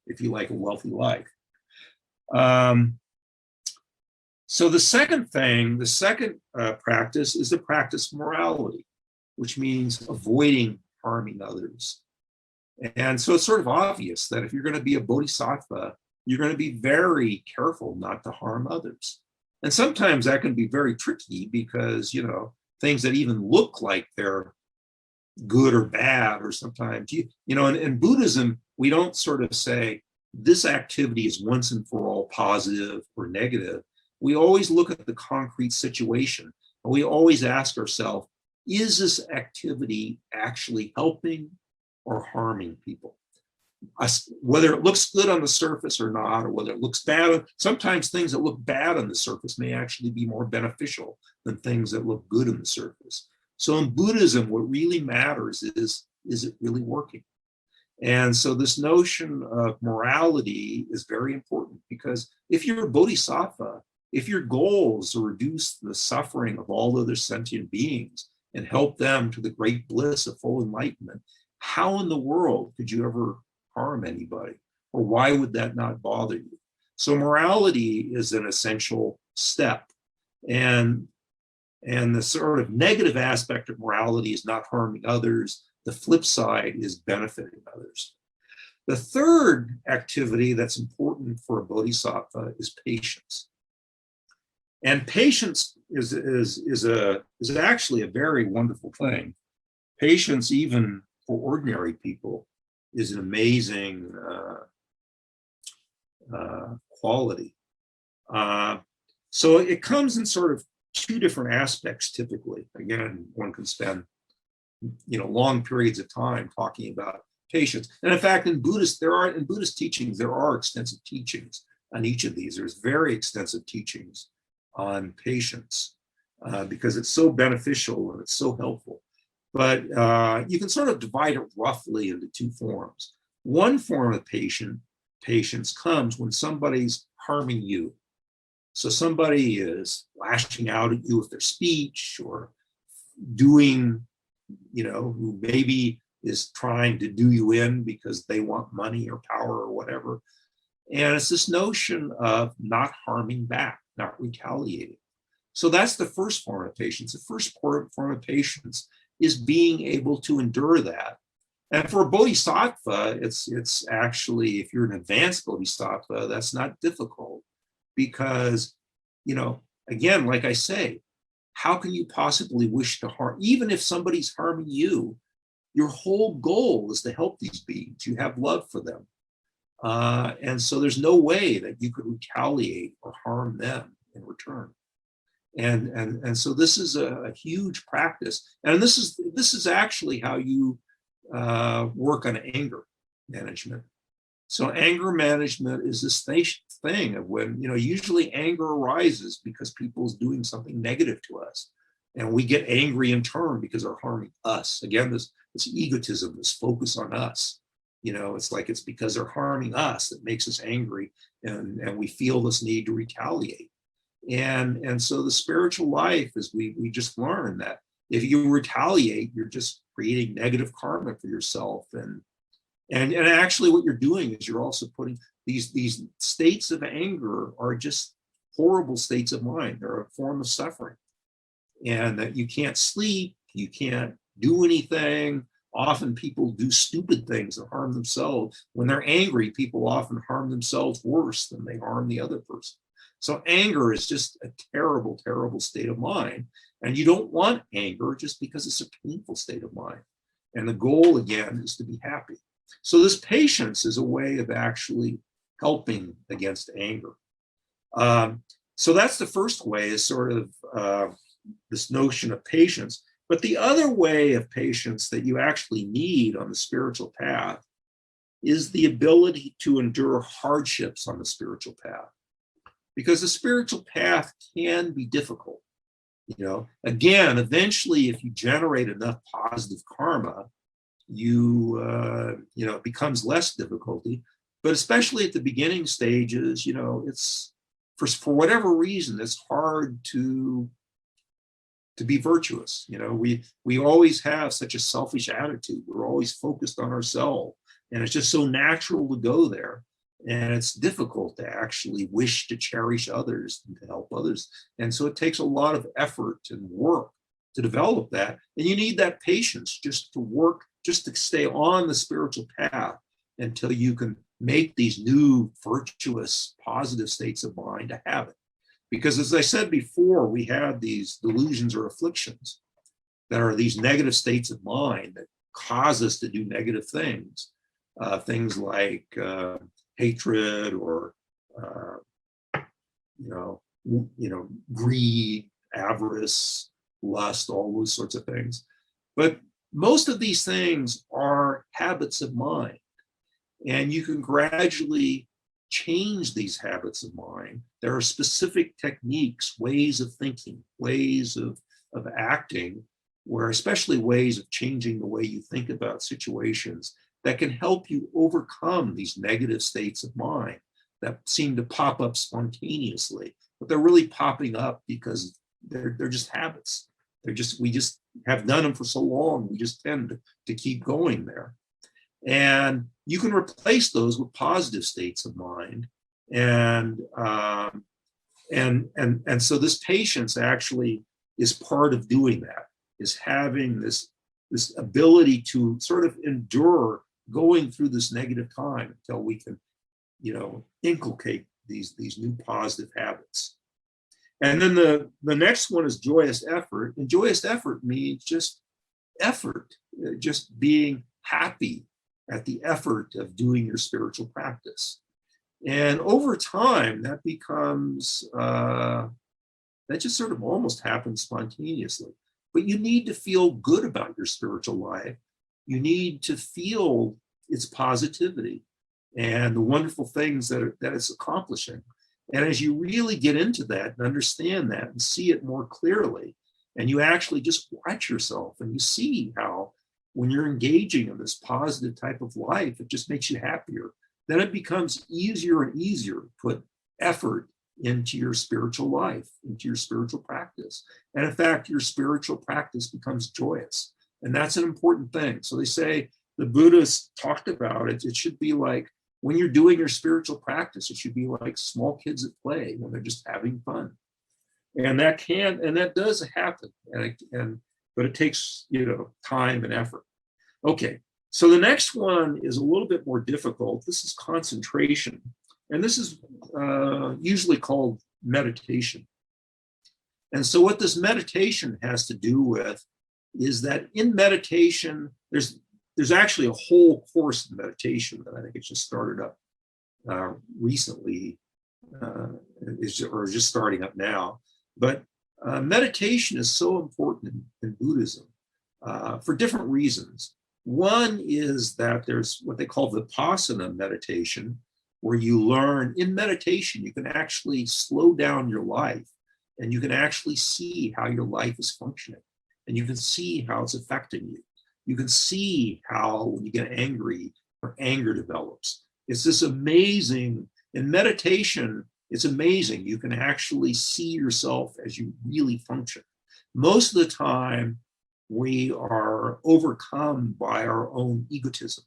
if you like, a wealthy life. So the second practice is the practice of morality, which means avoiding harming others. And so it's sort of obvious that if you're going to be a bodhisattva, you're going to be very careful not to harm others. And sometimes that can be very tricky because, things that even look like they're good or bad, or sometimes, in Buddhism, we don't sort of say this activity is once and for all positive or negative. We always look at the concrete situation, and we always ask ourselves, is this activity actually helping or harming people? Whether it looks good on the surface or not, or whether it looks bad. Sometimes things that look bad on the surface may actually be more beneficial than things that look good on the surface. So in Buddhism, what really matters is it really working? And so this notion of morality is very important, because if you're a bodhisattva, if your goal is to reduce the suffering of all other sentient beings and help them to the great bliss of full enlightenment, how in the world could you ever harm anybody? Or why would that not bother you? So morality is an essential step. And the sort of negative aspect of morality is not harming others. The flip side is benefiting others. The third activity that's important for a bodhisattva is patience. And patience is actually a very wonderful thing. Patience, even for ordinary people, is an amazing quality. So it comes in sort of two different aspects typically. Again, one can spend long periods of time talking about patience. And in fact, in Buddhist teachings, there are extensive teachings on each of these. There's very extensive teachings on patience because it's so beneficial and it's so helpful. But you can sort of divide it roughly into two forms. One form of patience comes when somebody's harming you. So somebody is lashing out at you with their speech, or doing, who maybe is trying to do you in because they want money or power or whatever. And it's this notion of not harming back, not retaliating. So that's the first form of patience. The first form of patience is being able to endure that. And for a bodhisattva, it's actually, if you're an advanced bodhisattva, that's not difficult, because, again, like I say, how can you possibly wish to harm, even if somebody's harming you? Your whole goal is to help these beings. You have love for them. And so there's no way that you could retaliate or harm them in return. And so this is a huge practice. And this is actually how you work on anger management. So anger management is this thing of when, usually anger arises because people's doing something negative to us. And we get angry in turn because they're harming us. Again, this egotism, this focus on us. It's like it's because they're harming us that makes us angry, and we feel this need to retaliate. And so the spiritual life is we just learn that if you retaliate, you're just creating negative karma for yourself. And actually what you're doing is you're also putting these states of anger are just horrible states of mind. They're a form of suffering. And that you can't sleep, you can't do anything. Often people do stupid things and harm themselves. When they're angry, people often harm themselves worse than they harm the other person. So anger is just a terrible, terrible state of mind. And you don't want anger just because it's a painful state of mind. And the goal, again, is to be happy. So this patience is a way of actually helping against anger. So that's the first way, is sort of this notion of patience. But the other way of patience that you actually need on the spiritual path is the ability to endure hardships on the spiritual path. Because the spiritual path can be difficult. Again, eventually, if you generate enough positive karma, it becomes less difficulty. But especially at the beginning stages, it's for whatever reason, it's hard to be virtuous. We always have such a selfish attitude. We're always focused on ourselves, and it's just so natural to go there. And it's difficult to actually wish to cherish others and to help others. And so it takes a lot of effort and work to develop that. And you need that patience just to work, just to stay on the spiritual path until you can make these new virtuous, positive states of mind a habit. Because as I said before, we have these delusions or afflictions that are these negative states of mind that cause us to do negative things. Things like hatred or greed, avarice, lust, all those sorts of things. But most of these things are habits of mind, and you can gradually change these habits of mind. There are specific techniques, ways of thinking, ways of acting, where especially ways of changing the way you think about situations that can help you overcome these negative states of mind that seem to pop up spontaneously, but they're really popping up because they're just habits. We just have done them for so long, we just tend to keep going there. And you can replace those with positive states of mind. And so this patience actually is part of doing that, is having this ability to sort of endure going through this negative time until we can, inculcate these new positive habits. And then the next one is joyous effort. And joyous effort means just effort, just being happy at the effort of doing your spiritual practice. And over time, that becomes, that just sort of almost happens spontaneously. But you need to feel good about your spiritual life. You need to feel its positivity and the wonderful things that it's accomplishing. And as you really get into that and understand that and see it more clearly, and you actually just watch yourself and you see how when you're engaging in this positive type of life, it just makes you happier. Then it becomes easier and easier to put effort into your spiritual life, into your spiritual practice. And in fact, your spiritual practice becomes joyous. And that's an important thing. So they say, the Buddhists talked about it, it should be like, when you're doing your spiritual practice, it should be like small kids at play when they're just having fun. And that does happen. But it takes, time and effort. Okay, so the next one is a little bit more difficult. This is concentration. And this is usually called meditation. And so what this meditation has to do with is that in meditation, there's actually a whole course in meditation that I think it's just started up recently, or just starting up now. But meditation is so important in Buddhism for different reasons. One is that there's what they call vipassana meditation, where you learn in meditation, you can actually slow down your life and you can actually see how your life is functioning and you can see how it's affecting you. You can see how when you get angry or anger develops. It's this amazing, in meditation, it's amazing. You can actually see yourself as you really function. Most of the time, we are overcome by our own egotism.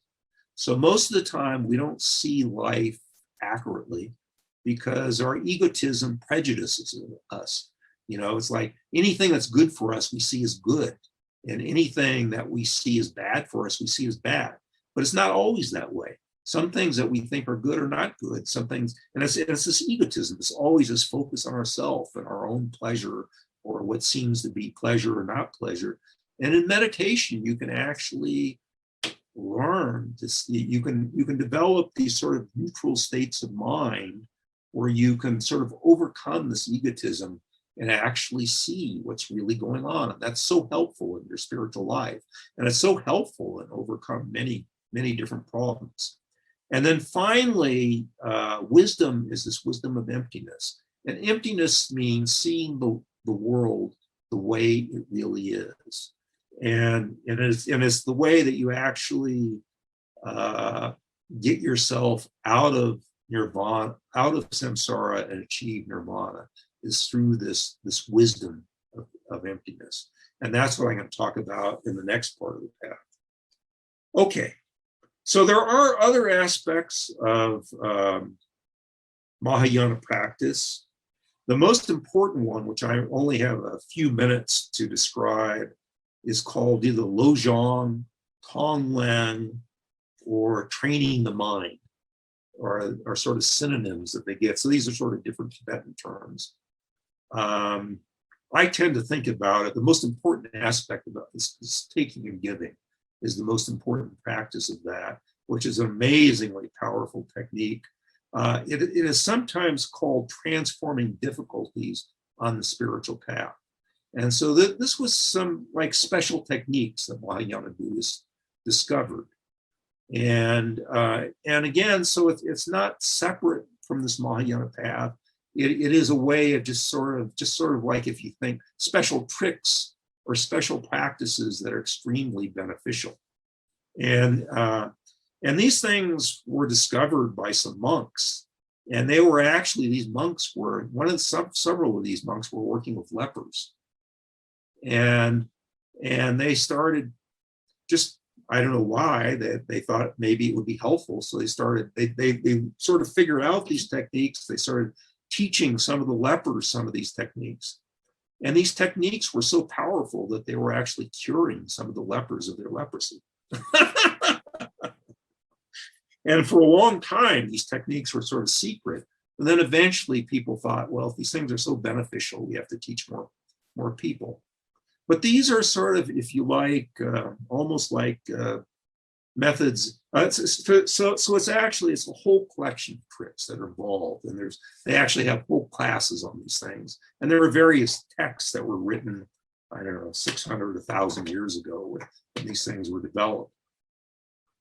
So most of the time, we don't see life accurately because our egotism prejudices us. It's like anything that's good for us, we see as good. And anything that we see as bad for us, we see as bad. But it's not always that way. Some things that we think are good are not good. Some things, and it's this egotism. It's always this focus on ourselves and our own pleasure or what seems to be pleasure or not pleasure. And in meditation, you can actually learn to see, you can develop these sort of neutral states of mind where you can sort of overcome this egotism and actually see what's really going on. And that's so helpful in your spiritual life. And it's so helpful in overcome many, many different problems. And then finally, wisdom is this wisdom of emptiness. And emptiness means seeing the world the way it really is. And it's the way that you actually get yourself out of nirvana, out of samsara, and achieve nirvana, is through this wisdom of emptiness. And that's what I'm going to talk about in the next part of the path. Okay, so there are other aspects of Mahayana practice. The most important one, which I only have a few minutes to describe, is called either Lojong, Tonglen, or training the mind, or sort of synonyms that they get. So these are sort of different Tibetan terms. I tend to think about it, the most important aspect about this is taking and giving, is the most important practice of that, which is an amazingly powerful technique. It is sometimes called transforming difficulties on the spiritual path. And so this was some like special techniques that Mahayana Buddhists discovered. And again, so it's not separate from this Mahayana path. It is a way of just sort of like, if you think, special tricks or special practices that are extremely beneficial. And these things were discovered by some monks, and they were actually, these monks were, several of these monks were working with lepers. And they started just, I don't know why, they thought maybe it would be helpful. So they sort of figured out these techniques. They started teaching some of the lepers some of these techniques. And these techniques were so powerful that they were actually curing some of the lepers of their leprosy. And for a long time, these techniques were sort of secret. And then eventually people thought, well, if these things are so beneficial, we have to teach more people. But these are sort of, if you like, almost like methods. So it's a whole collection of tricks that are involved, and they actually have whole classes on these things. And there are various texts that were written, I don't know, 600, 1,000 years ago when these things were developed.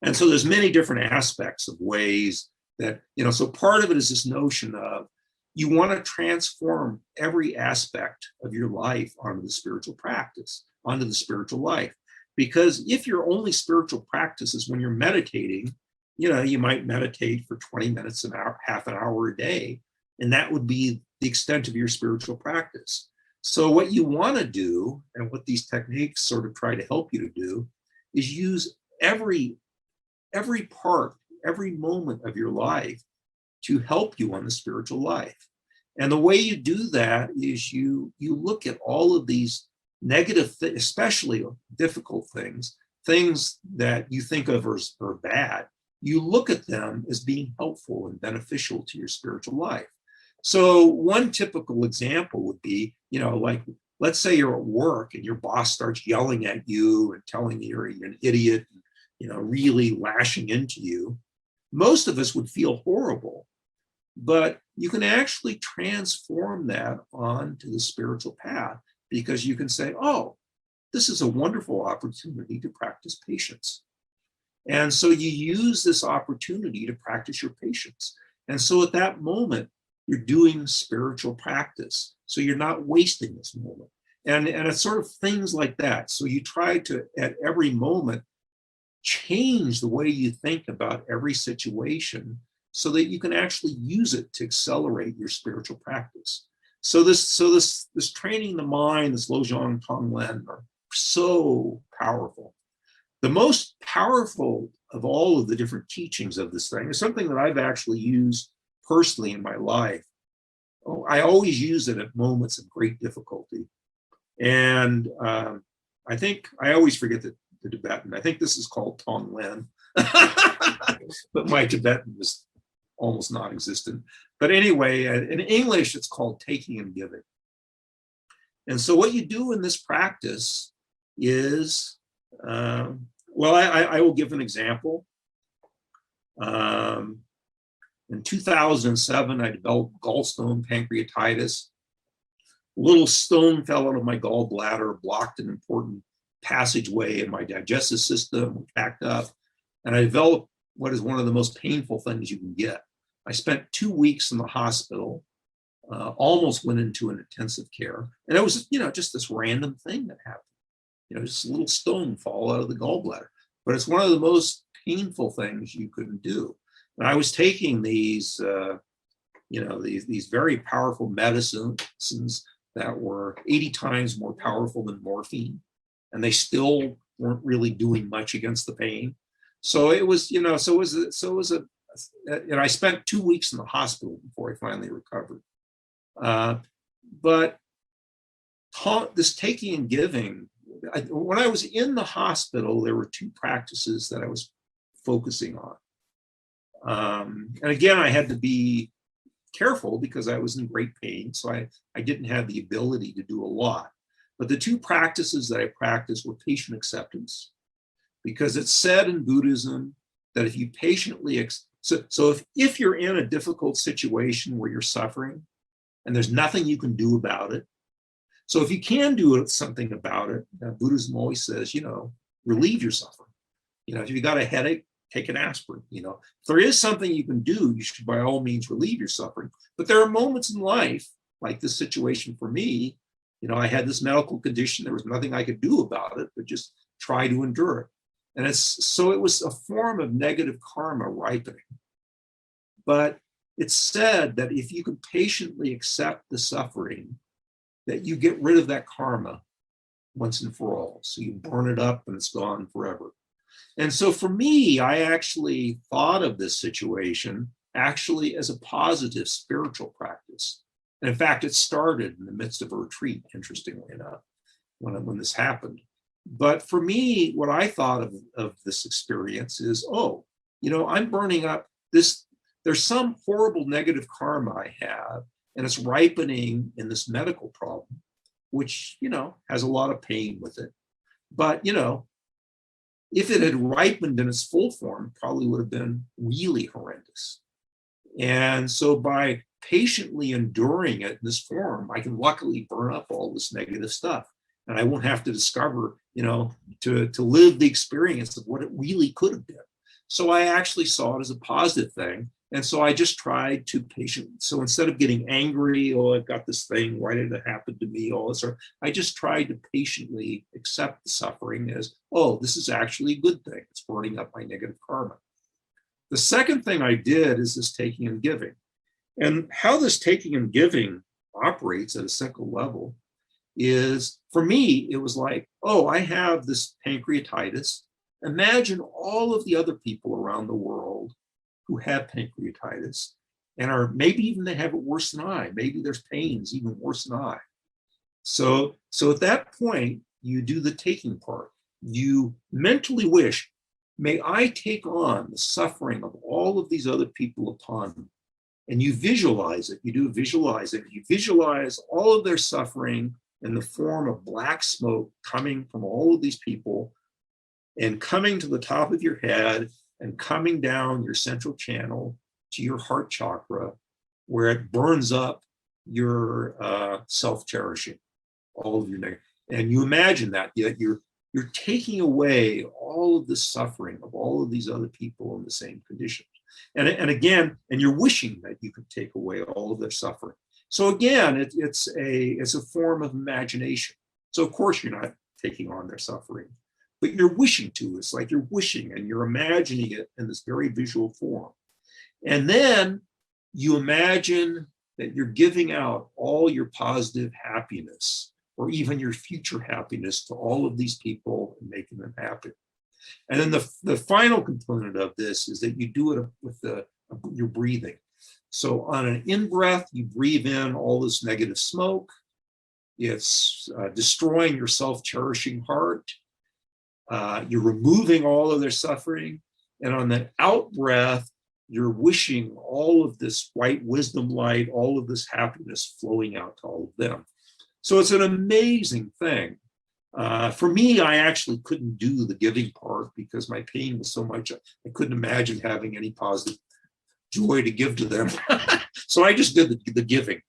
And so there's many different aspects of ways that, so part of it is this notion of, you want to transform every aspect of your life onto the spiritual practice, onto the spiritual life. Because if your only spiritual practice is when you're meditating, you might meditate for 20 minutes, an hour, half an hour a day, and that would be the extent of your spiritual practice. So what you want to do, and what these techniques sort of try to help you to do, is use every part, every moment of your life to help you on the spiritual life. And the way you do that is you look at all of these negative, especially difficult things that you think of as are bad. You look at them as being helpful and beneficial to your spiritual life. So one typical example would be, like, let's say you're at work and your boss starts yelling at you and telling you you're an idiot, really lashing into you. Most of us would feel horrible. But you can actually transform that onto the spiritual path, because you can say, oh, this is a wonderful opportunity to practice patience. And so you use this opportunity to practice your patience. And so at that moment, you're doing spiritual practice. So you're not wasting this moment. And it's sort of things like that. So you try to, at every moment, change the way you think about every situation, so that you can actually use it to accelerate your spiritual practice. So this training the mind, this Lojong Tonglen, are so powerful. The most powerful of all of the different teachings of this thing is something that I've actually used personally in my life. I always use it at moments of great difficulty. And I think I always forget the Tibetan. I think this is called Tonglen, but my Tibetan is almost non-existent. But anyway, in English, it's called taking and giving. And so what you do in this practice is, I will give an example. In 2007, I developed gallstone pancreatitis. A little stone fell out of my gallbladder, blocked an important passageway in my digestive system, backed up, and I developed what is one of the most painful things you can get. I spent 2 weeks in the hospital. almost went into an intensive care. And it was, just this random thing that happened. Just a little stone fall out of the gallbladder. But it's one of the most painful things you could do. And I was taking these, these very powerful medicines that were 80 times more powerful than morphine, and they still weren't really doing much against the pain. So it was, and I spent 2 weeks in the hospital before I finally recovered. But this taking and giving, when I was in the hospital, there were two practices that I was focusing on. And again, I had to be careful because I was in great pain, so I didn't have the ability to do a lot. But the two practices that I practiced were patient acceptance, because it's said in Buddhism that if you patiently, if you're in a difficult situation where you're suffering and there's nothing you can do about it, so if you can do something about it, Buddhism always says, relieve your suffering. If you got a headache, take an aspirin. If there is something you can do, you should by all means relieve your suffering. But there are moments in life, like this situation for me, I had this medical condition, there was nothing I could do about it, but just try to endure it. And it was a form of negative karma ripening. But it's said that if you can patiently accept the suffering, that you get rid of that karma once and for all. So you burn it up and it's gone forever. And so for me, I actually thought of this situation actually as a positive spiritual practice. And in fact, it started in the midst of a retreat, interestingly enough, when this happened. But for me, what I thought of this experience is, I'm burning up this, there's some horrible negative karma I have, and it's ripening in this medical problem, which, has a lot of pain with it. But, if it had ripened in its full form, it probably would have been really horrendous. And so by patiently enduring it in this form, I can luckily burn up all this negative stuff. And I won't have to discover, to live the experience of what it really could have been. So I actually saw it as a positive thing. And so I just tried to So instead of getting angry, I've got this thing, why did it happen to me? All this, I just tried to patiently accept the suffering as, this is actually a good thing. It's burning up my negative karma. The second thing I did is this taking and giving. And how this taking and giving operates at a simple level is, for me, it was like, I have this pancreatitis. Imagine all of the other people around the world who have pancreatitis and maybe even they have it worse than I. Maybe there's pains even worse than I. So at that point, you do the taking part. You mentally wish, may I take on the suffering of all of these other people upon me. And you visualize it. You do visualizing. You visualize all of their suffering in the form of black smoke coming from all of these people and coming to the top of your head and coming down your central channel to your heart chakra, where it burns up your self-cherishing, all of your negative. And you imagine that you're taking away all of the suffering of all of these other people in the same conditions. And again, you're wishing that you could take away all of their suffering. So again, it's a form of imagination. So of course you're not taking on their suffering, but you're wishing to. It's like you're wishing and you're imagining it in this very visual form. And then you imagine that you're giving out all your positive happiness or even your future happiness to all of these people and making them happy. And then the final component of this is that you do it with your breathing. So on an in-breath, you breathe in all this negative smoke. It's destroying your self-cherishing heart. You're removing all of their suffering. And on the out-breath, you're wishing all of this white wisdom light, all of this happiness flowing out to all of them. So it's an amazing thing. For me, I actually couldn't do the giving part because my pain was so much, I couldn't imagine having any positive joy to give to them. So I just did the giving.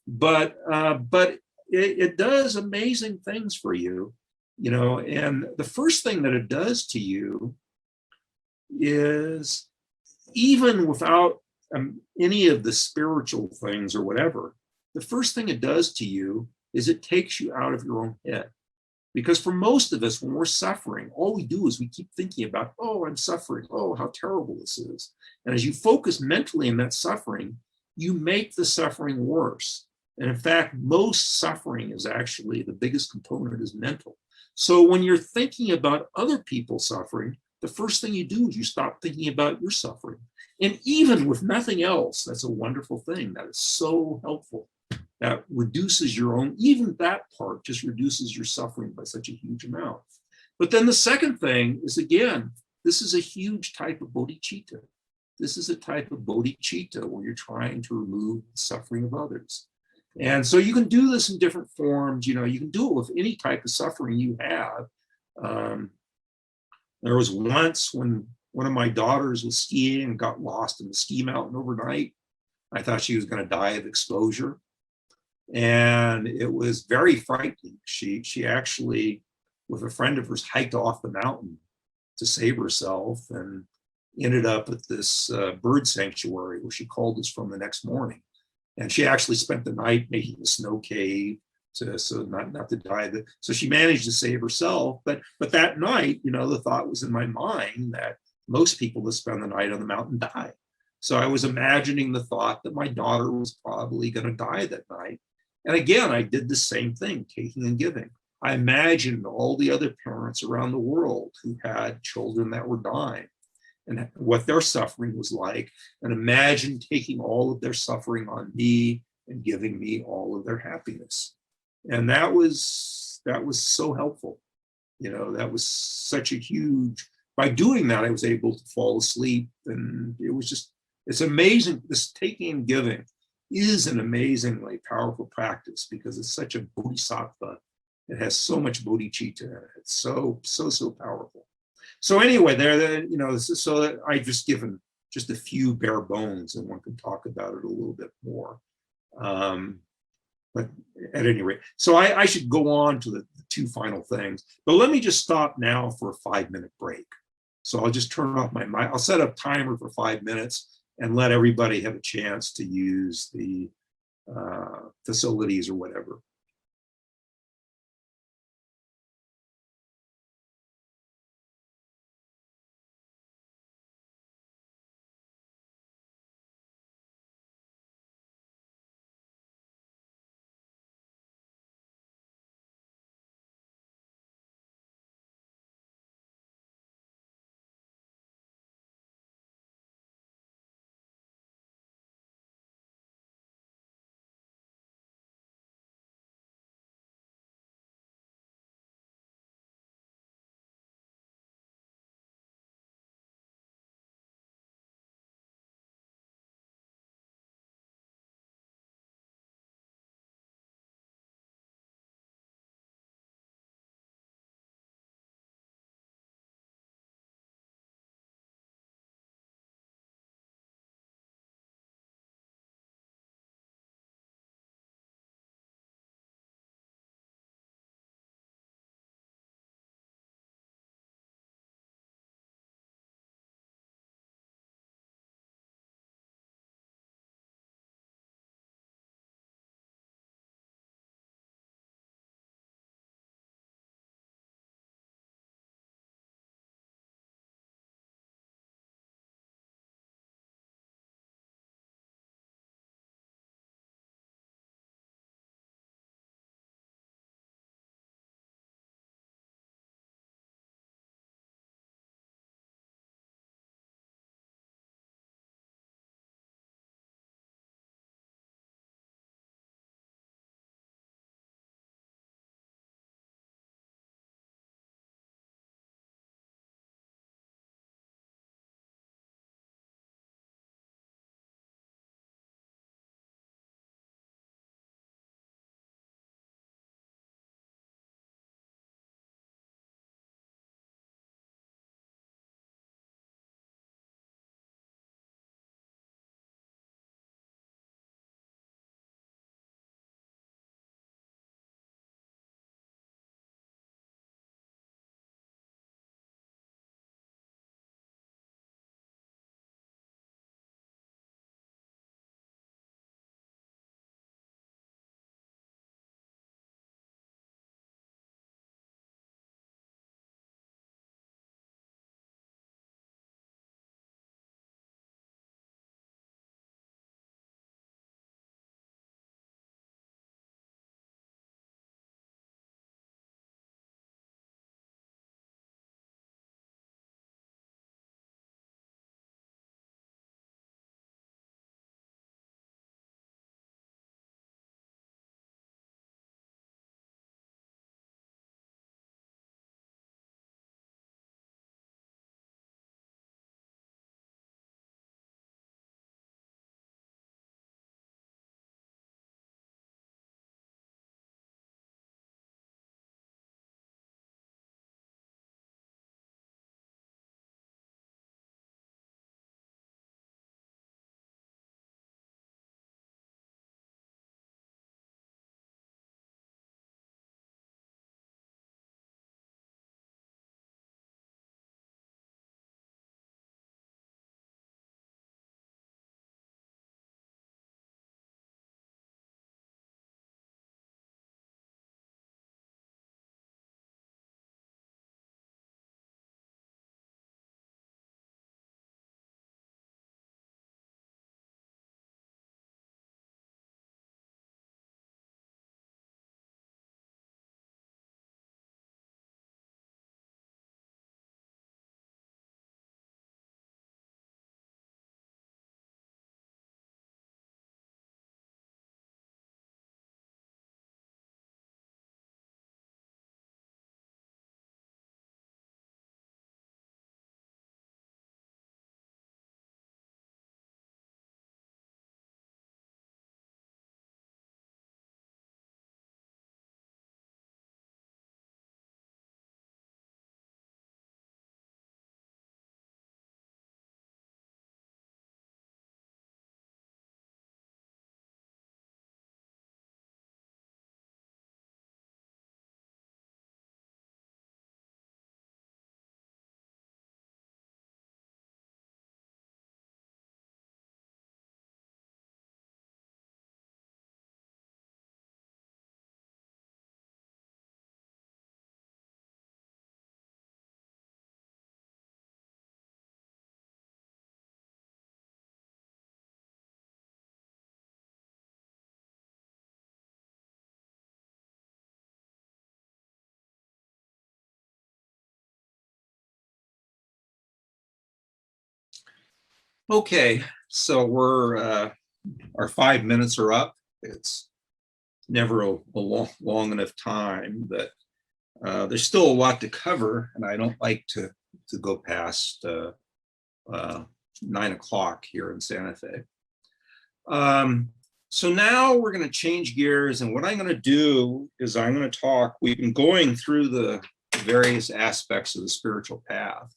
But it does amazing things for you, and the first thing that it does to you is, even without any of the spiritual things or whatever, the first thing it does to you is it takes you out of your own head. Because for most of us, when we're suffering, all we do is we keep thinking about, oh, I'm suffering. Oh, how terrible this is. And as you focus mentally on that suffering, you make the suffering worse. And in fact, most suffering is actually, the biggest component is mental. So when you're thinking about other people suffering, the first thing you do is you stop thinking about your suffering. And even with nothing else, that's a wonderful thing. That is so helpful. That reduces your own, even that part just reduces your suffering by such a huge amount. But then the second thing is, again, this is a huge type of bodhicitta. This is a type of bodhicitta where you're trying to remove the suffering of others. And so you can do this in different forms. You know, you can do it with any type of suffering you have. There was once when one of my daughters was skiing and got lost in the ski mountain overnight. I thought she was going to die of exposure. And it was very frightening. She actually, with a friend of hers, hiked off the mountain to save herself and ended up at this bird sanctuary where she called us from the next morning. And she actually spent the night making a snow cave so not to die. So she managed to save herself. But that night, you know, the thought was in my mind that most people that spend the night on the mountain die. So I was imagining the thought that my daughter was probably going to die that night. And again, I did the same thing, taking and giving. I imagined all the other parents around the world who had children that were dying and what their suffering was like, and imagine taking all of their suffering on me and giving me all of their happiness. And that was so helpful. You know, that was such a huge, by doing that, I was able to fall asleep. And it was just, it's amazing. This taking and giving is an amazingly powerful practice because it's such a bodhisattva. It has so much bodhicitta in it. It's so powerful. So anyway, you know, so that I've just given just a few bare bones, and one can talk about it a little bit more. But at any rate, so I should go on to the two final things. But let me just stop now for a 5-minute break. So I'll just turn off my mic. I'll set a timer for 5 minutes and let everybody have a chance to use the facilities or whatever. Okay, so our 5 minutes are up. It's never a long enough time, but there's still a lot to cover, and I don't like to go past 9 o'clock here in Santa Fe. So now we're going to change gears, and what I'm going to do is I'm going to talk. We've been going through the various aspects of the spiritual path.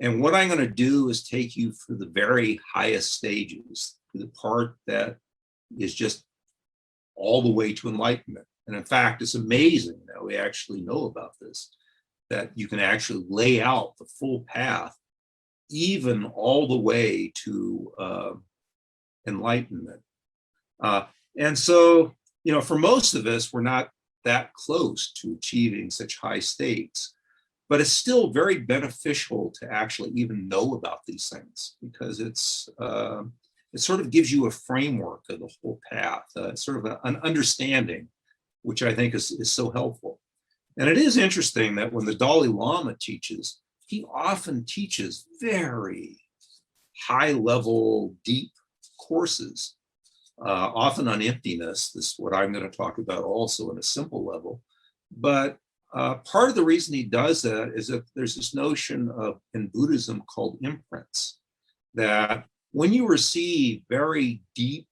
And what I'm going to do is take you through the very highest stages, the part that is just all the way to enlightenment. And in fact, it's amazing that we actually know about this, that you can actually lay out the full path, even all the way to enlightenment. And so, for most of us, we're not that close to achieving such high states. But it's still very beneficial to actually even know about these things, because it sort of gives you a framework of the whole path, sort of an understanding, which I think is so helpful. And it is interesting that when the Dalai Lama teaches, he often teaches very high-level, deep courses, often on emptiness. This is what I'm going to talk about also in a simple level. But part of the reason he does that is that there's this notion in Buddhism called imprints, that when you receive very deep,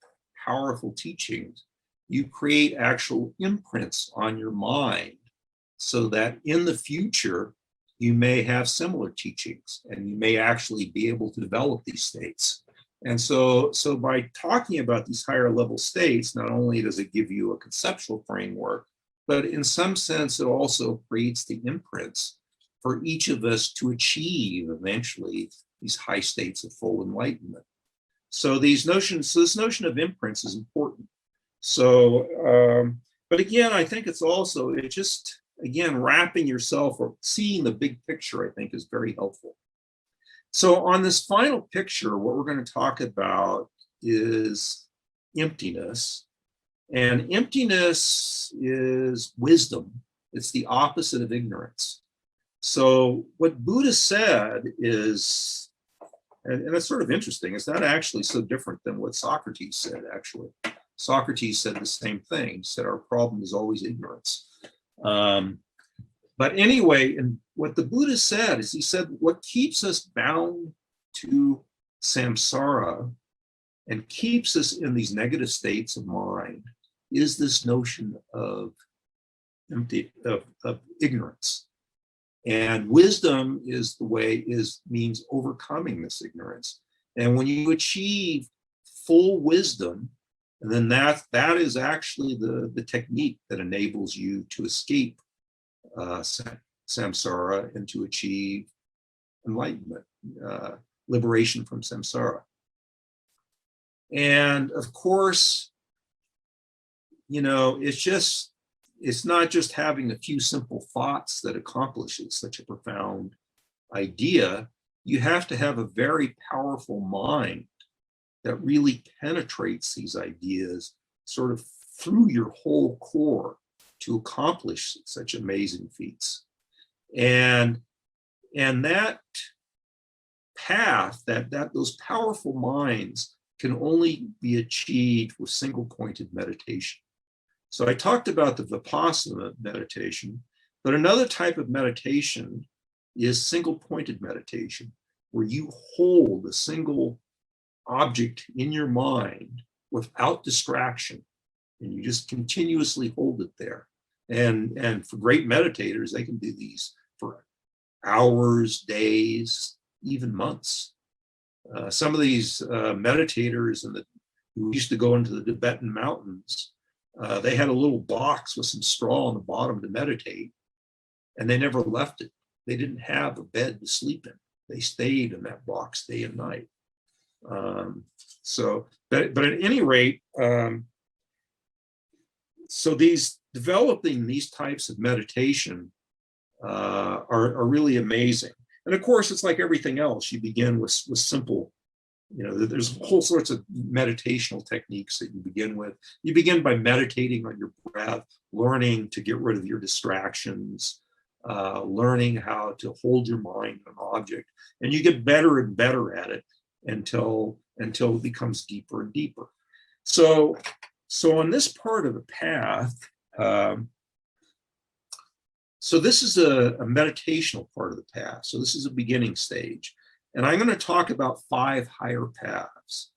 powerful teachings, you create actual imprints on your mind so that in the future, you may have similar teachings and you may actually be able to develop these states. And so by talking about these higher level states, not only does it give you a conceptual framework, but in some sense, it also creates the imprints for each of us to achieve eventually these high states of full enlightenment. So this notion of imprints is important. So, but again, I think it's just, again, wrapping yourself or seeing the big picture, I think is very helpful. So on this final picture, what we're going to talk about is emptiness. And emptiness is wisdom. It's the opposite of ignorance. So what Buddha said is, and it's sort of interesting, it's not actually so different than what Socrates said, actually. Socrates said the same thing. He said our problem is always ignorance. But anyway, and what the Buddha said is, he said, what keeps us bound to samsara and keeps us in these negative states of mind is this notion of ignorance. And wisdom means overcoming this ignorance. And when you achieve full wisdom, and then that is actually the technique that enables you to escape samsara and to achieve enlightenment, liberation from samsara. And of course, it's not just having a few simple thoughts that accomplishes such a profound idea. You have to have a very powerful mind that really penetrates these ideas sort of through your whole core to accomplish such amazing feats. And that path, those powerful minds can only be achieved with single-pointed meditation. So I talked about the Vipassana meditation, but another type of meditation is single-pointed meditation, where you hold a single object in your mind without distraction, and you just continuously hold it there. And for great meditators, they can do these for hours, days, even months. Some of these meditators who used to go into the Tibetan mountains, they had a little box with some straw on the bottom to meditate, and they never left it. They didn't have a bed to sleep in. They stayed in that box day and night. But at any rate, so developing these types of meditation are really amazing. And of course, it's like everything else. You begin with simple, there's whole sorts of meditational techniques that you begin with. You begin by meditating on your breath, learning to get rid of your distractions, learning how to hold your mind on an object, and you get better and better at it. until it becomes deeper and deeper. So on this part of the path, so this is a meditational part of the path. So this is a beginning stage. And I'm going to talk about 5 higher paths.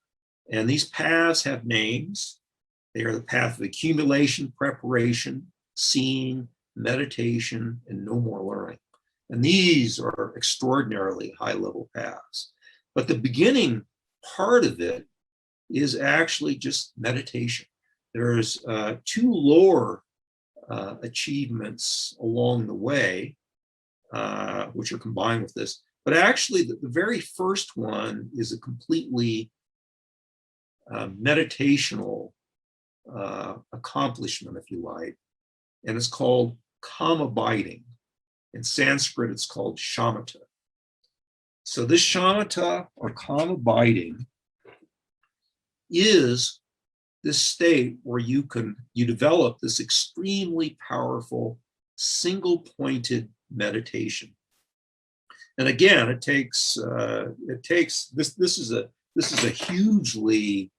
And these paths have names. They are the path of accumulation, preparation, seeing, meditation, and no more learning. And these are extraordinarily high-level paths. But the beginning part of it is actually just meditation. There's 2 lower achievements along the way, which are combined with this. But actually, the very first one is a completely meditational accomplishment, if you like, and it's called calm abiding. In Sanskrit, it's called Shamatha. So this Shamatha, or calm abiding, is this state where you develop this extremely powerful single-pointed meditation. And again, it takes this is a hugely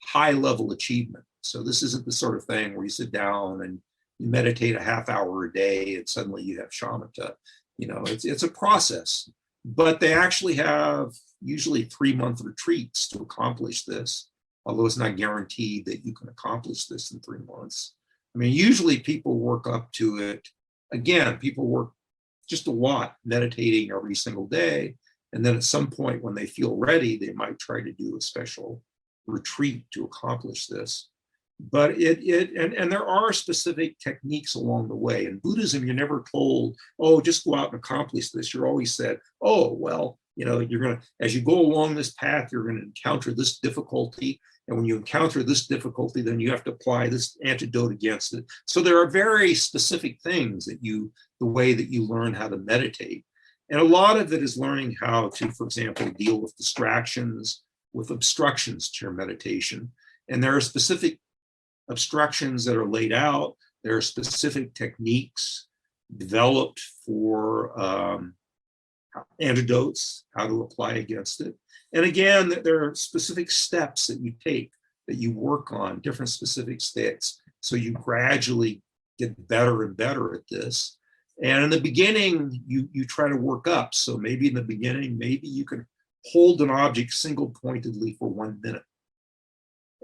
high-level achievement. So this isn't the sort of thing where you sit down and you meditate a half hour a day and suddenly you have shamatha. It's a process, but they actually have usually 3-month retreats to accomplish this, although it's not guaranteed that you can accomplish this in 3 months. I mean, usually people work up to it. Again, people work just a lot, meditating every single day. And then at some point when they feel ready, they might try to do a special retreat to accomplish this. But and there are specific techniques along the way. In Buddhism, you're never told, oh, just go out and accomplish this. You're always said, oh, well, you're going to, as you go along this path, you're going to encounter this difficulty. And when you encounter this difficulty, then you have to apply this antidote against it. So there are very specific things the way that you learn how to meditate. And a lot of it is learning how to, for example, deal with distractions, with obstructions to your meditation. And there are specific obstructions that are laid out. There are specific techniques developed for antidotes, how to apply against it. And again, there are specific steps that you take, that you work on, different specific steps. So you gradually get better and better at this. And in the beginning, you try to work up. So maybe in the beginning, maybe you can hold an object single-pointedly for 1 minute.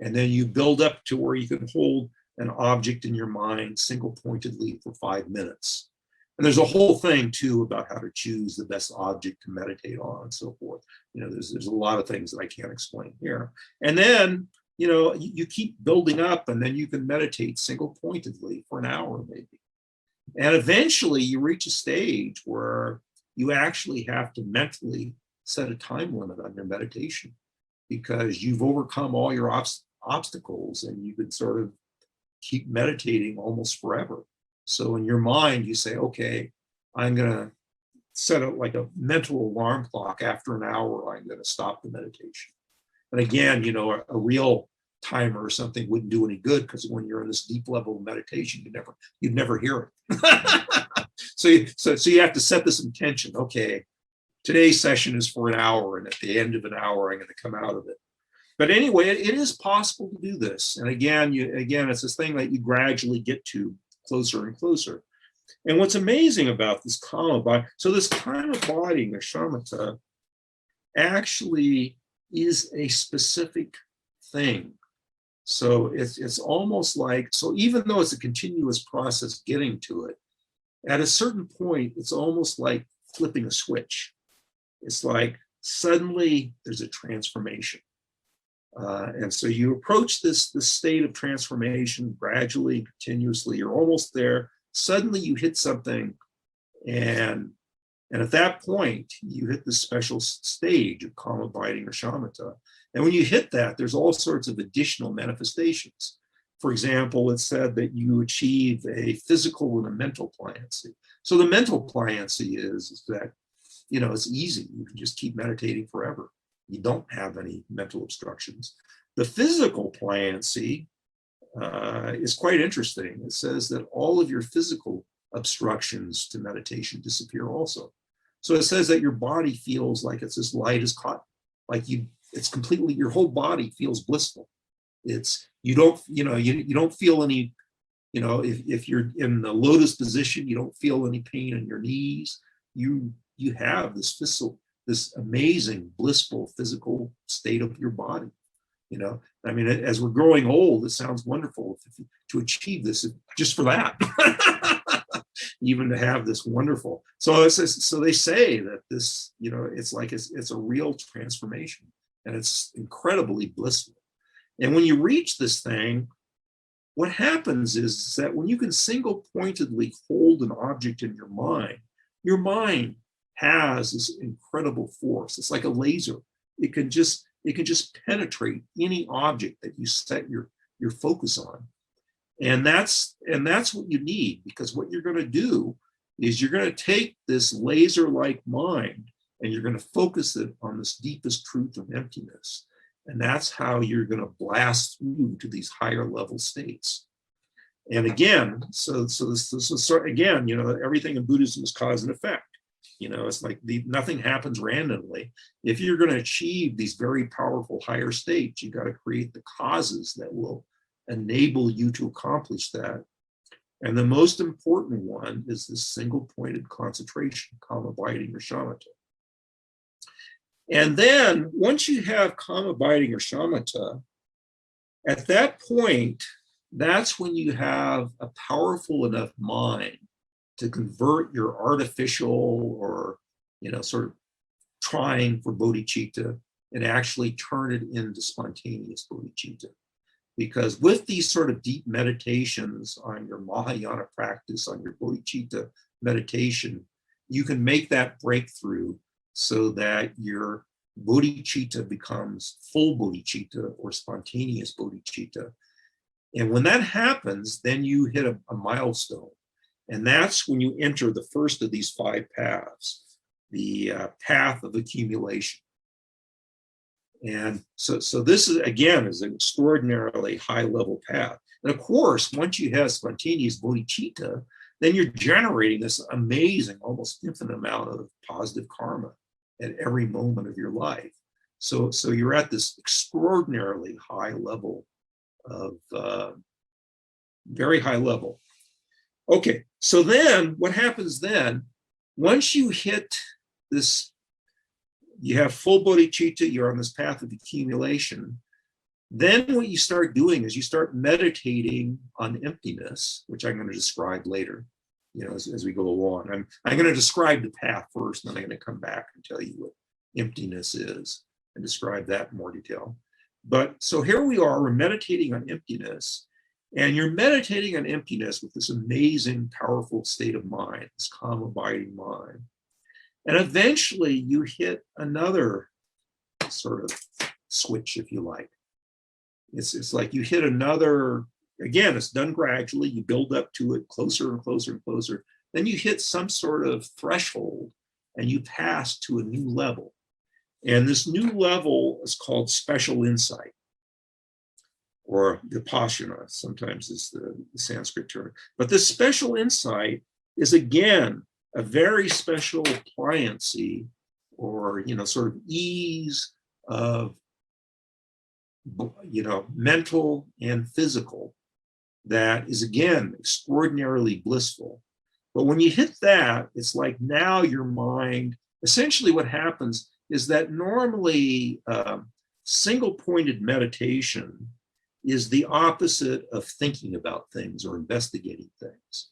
And then you build up to where you can hold an object in your mind single-pointedly for 5 minutes. And there's a whole thing too about how to choose the best object to meditate on and so forth. There's a lot of things that I can't explain here. And then, you keep building up, and then you can meditate single-pointedly for an hour maybe. And eventually you reach a stage where you actually have to mentally set a time limit on your meditation, because you've overcome all your obstacles and you can sort of keep meditating almost forever. So in your mind, you say, okay, I'm going to set up like a mental alarm clock. After an hour, I'm going to stop the meditation. And again, a real timer or something wouldn't do any good, because when you're in this deep level of meditation, you'd never hear it. So you have to set this intention. Okay, today's session is for an hour, and at the end of an hour, I'm going to come out of it. But anyway, it is possible to do this. And again, it's this thing that you gradually get to closer and closer. And what's amazing about this calm abiding, so this calm abiding, or shamatha, actually is a specific thing. So it's almost like, so even though it's a continuous process getting to it, at a certain point, it's almost like flipping a switch. It's like suddenly there's a transformation. And so you approach this state of transformation gradually, continuously, you're almost there. Suddenly you hit something, and at that point, you hit this special stage of calm abiding, or shamatha. And when you hit that, there's all sorts of additional manifestations. For example, it's said that you achieve a physical and a mental pliancy. So the mental pliancy is that, it's easy. You can just keep meditating forever. You don't have any mental obstructions. The physical pliancy is quite interesting. It says that all of your physical obstructions to meditation disappear also. So it says that your body feels like it's as light as cotton. like it's completely, your whole body feels blissful. It's, you don't feel any, if you're in the lotus position, you don't feel any pain in your knees. You have this amazing blissful physical state of your body. I mean, as we're growing old, it sounds wonderful to achieve this just for that. Even to have this wonderful. So they say that this, it's a real transformation, and it's incredibly blissful. And when you reach this thing, what happens is that when you can single-pointedly hold an object in your mind has this incredible force. It's like a laser. It can just penetrate any object that you set your focus on. And that's what you need, because what you're going to do is you're going to take this laser-like mind and you're going to focus it on this deepest truth of emptiness. And that's how you're going to blast through to these higher level states. And again, so again, everything in Buddhism is cause and effect. It's like nothing happens randomly. If you're going to achieve these very powerful higher states, you got to create the causes that will enable you to accomplish that. And the most important one is this single-pointed concentration, kama abiding or shamatha. And then once you have kama abiding or shamatha, at that point, that's when you have a powerful enough mind to convert your artificial or, sort of trying for bodhicitta and actually turn it into spontaneous bodhicitta. Because with these sort of deep meditations on your Mahayana practice, on your bodhicitta meditation, you can make that breakthrough so that your bodhicitta becomes full bodhicitta or spontaneous bodhicitta. And when that happens, then you hit a milestone. And that's when you enter the first of these 5 paths, the path of accumulation. And so this is, again, is an extraordinarily high level path. And of course, once you have spontaneous bodhicitta, then you're generating this amazing, almost infinite amount of positive karma at every moment of your life. So you're at this extraordinarily high level of, very high level. Okay, so then what happens then, once you hit this, you have full bodhicitta, you're on this path of accumulation, then what you start doing is you start meditating on emptiness, which I'm going to describe later, as we go along. I'm going to describe the path first, and then I'm going to come back and tell you what emptiness is and describe that in more detail. But so here we are, we're meditating on emptiness, and you're meditating on emptiness with this amazing, powerful state of mind, this calm, abiding mind. And eventually you hit another sort of switch, if you like. It's like you hit another, again, it's done gradually, you build up to it closer and closer and closer. Then you hit some sort of threshold and you pass to a new level. And this new level is called special insight, or vipassana, sometimes is the Sanskrit term. But this special insight is, again, a very special pliancy or, sort of ease of, mental and physical that is, again, extraordinarily blissful. But when you hit that, it's like now your mind, essentially what happens is that normally single-pointed meditation is the opposite of thinking about things or investigating things.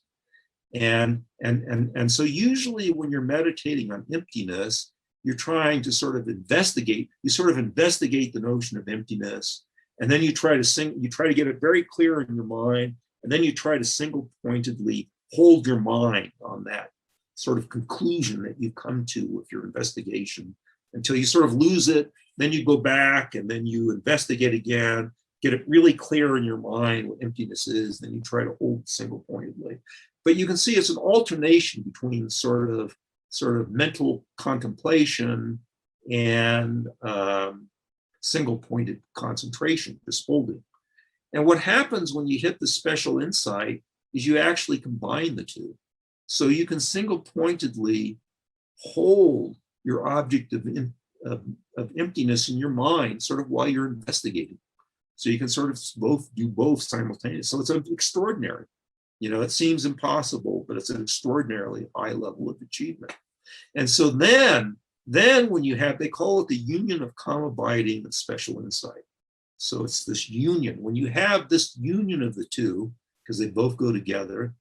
And so usually when you're meditating on emptiness, you're trying to sort of investigate the notion of emptiness, and then you try to get it very clear in your mind, and then you try to single-pointedly hold your mind on that sort of conclusion that you've come to with your investigation until you sort of lose it. Then you go back and then you investigate again, get it really clear in your mind what emptiness is, then you try to hold single-pointedly. But you can see it's an alternation between sort of mental contemplation and single-pointed concentration, this holding. And what happens when you hit the special insight is you actually combine the two. So you can single-pointedly hold your object of emptiness in your mind, sort of while you're investigating. So you can sort of do both simultaneously. So it's extraordinary. You know, it seems impossible, but it's an extraordinarily high level of achievement. And so then when you have, they call it the union of calm abiding and special insight. So it's this union. When you have this union of the two, because they both go together,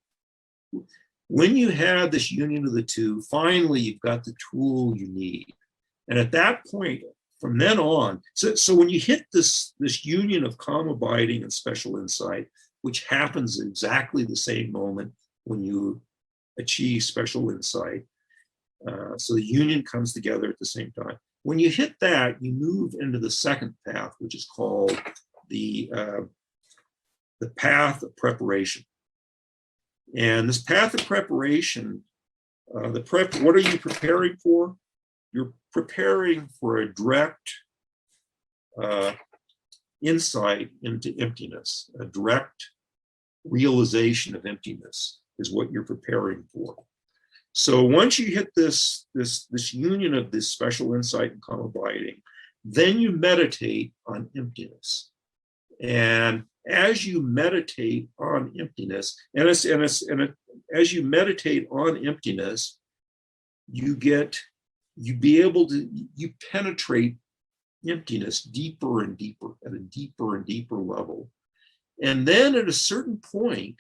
when you have this union of the two, finally you've got the tool you need. And at that point, from then on, so when you hit this union of calm abiding and special insight, which happens at exactly the same moment when you achieve special insight, so the union comes together at the same time. When you hit that, you move into the second path, which is called the path of preparation. And this path of preparation, what are you preparing for? You're preparing for a direct insight into emptiness, a direct realization of emptiness is what you're preparing for. So once you hit this union of this special insight and calm abiding, then you meditate on emptiness. And as you meditate on emptiness, as you meditate on emptiness, you penetrate emptiness deeper and deeper at a deeper and deeper level. And then at a certain point,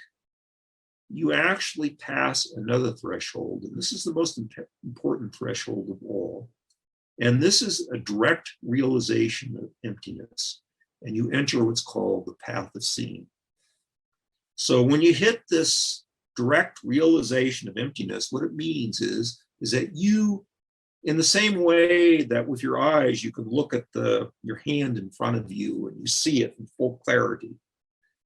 you actually pass another threshold. And this is the most important threshold of all. And this is a direct realization of emptiness. And you enter what's called the path of seeing. So when you hit this direct realization of emptiness, what it means is that you, in the same way that with your eyes, you can look at your hand in front of you and you see it in full clarity.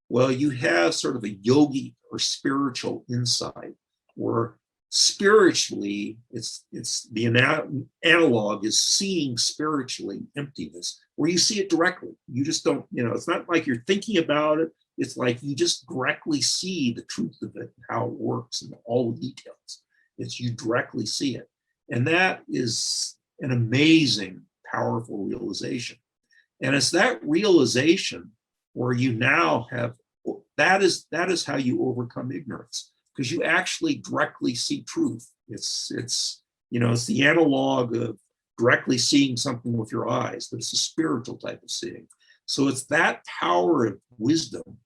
Well, you have sort of a yogi or spiritual insight where spiritually, it's the analog is seeing spiritually emptiness, where you see it directly. You just don't, it's not like you're thinking about it. It's like you just directly see the truth of it, how it works and all the details. It's you directly see it. And that is an amazing, powerful realization. And it's that realization where you now have, that is how you overcome ignorance, because you actually directly see truth. It's the analog of directly seeing something with your eyes, but it's a spiritual type of seeing. So it's that power of wisdom.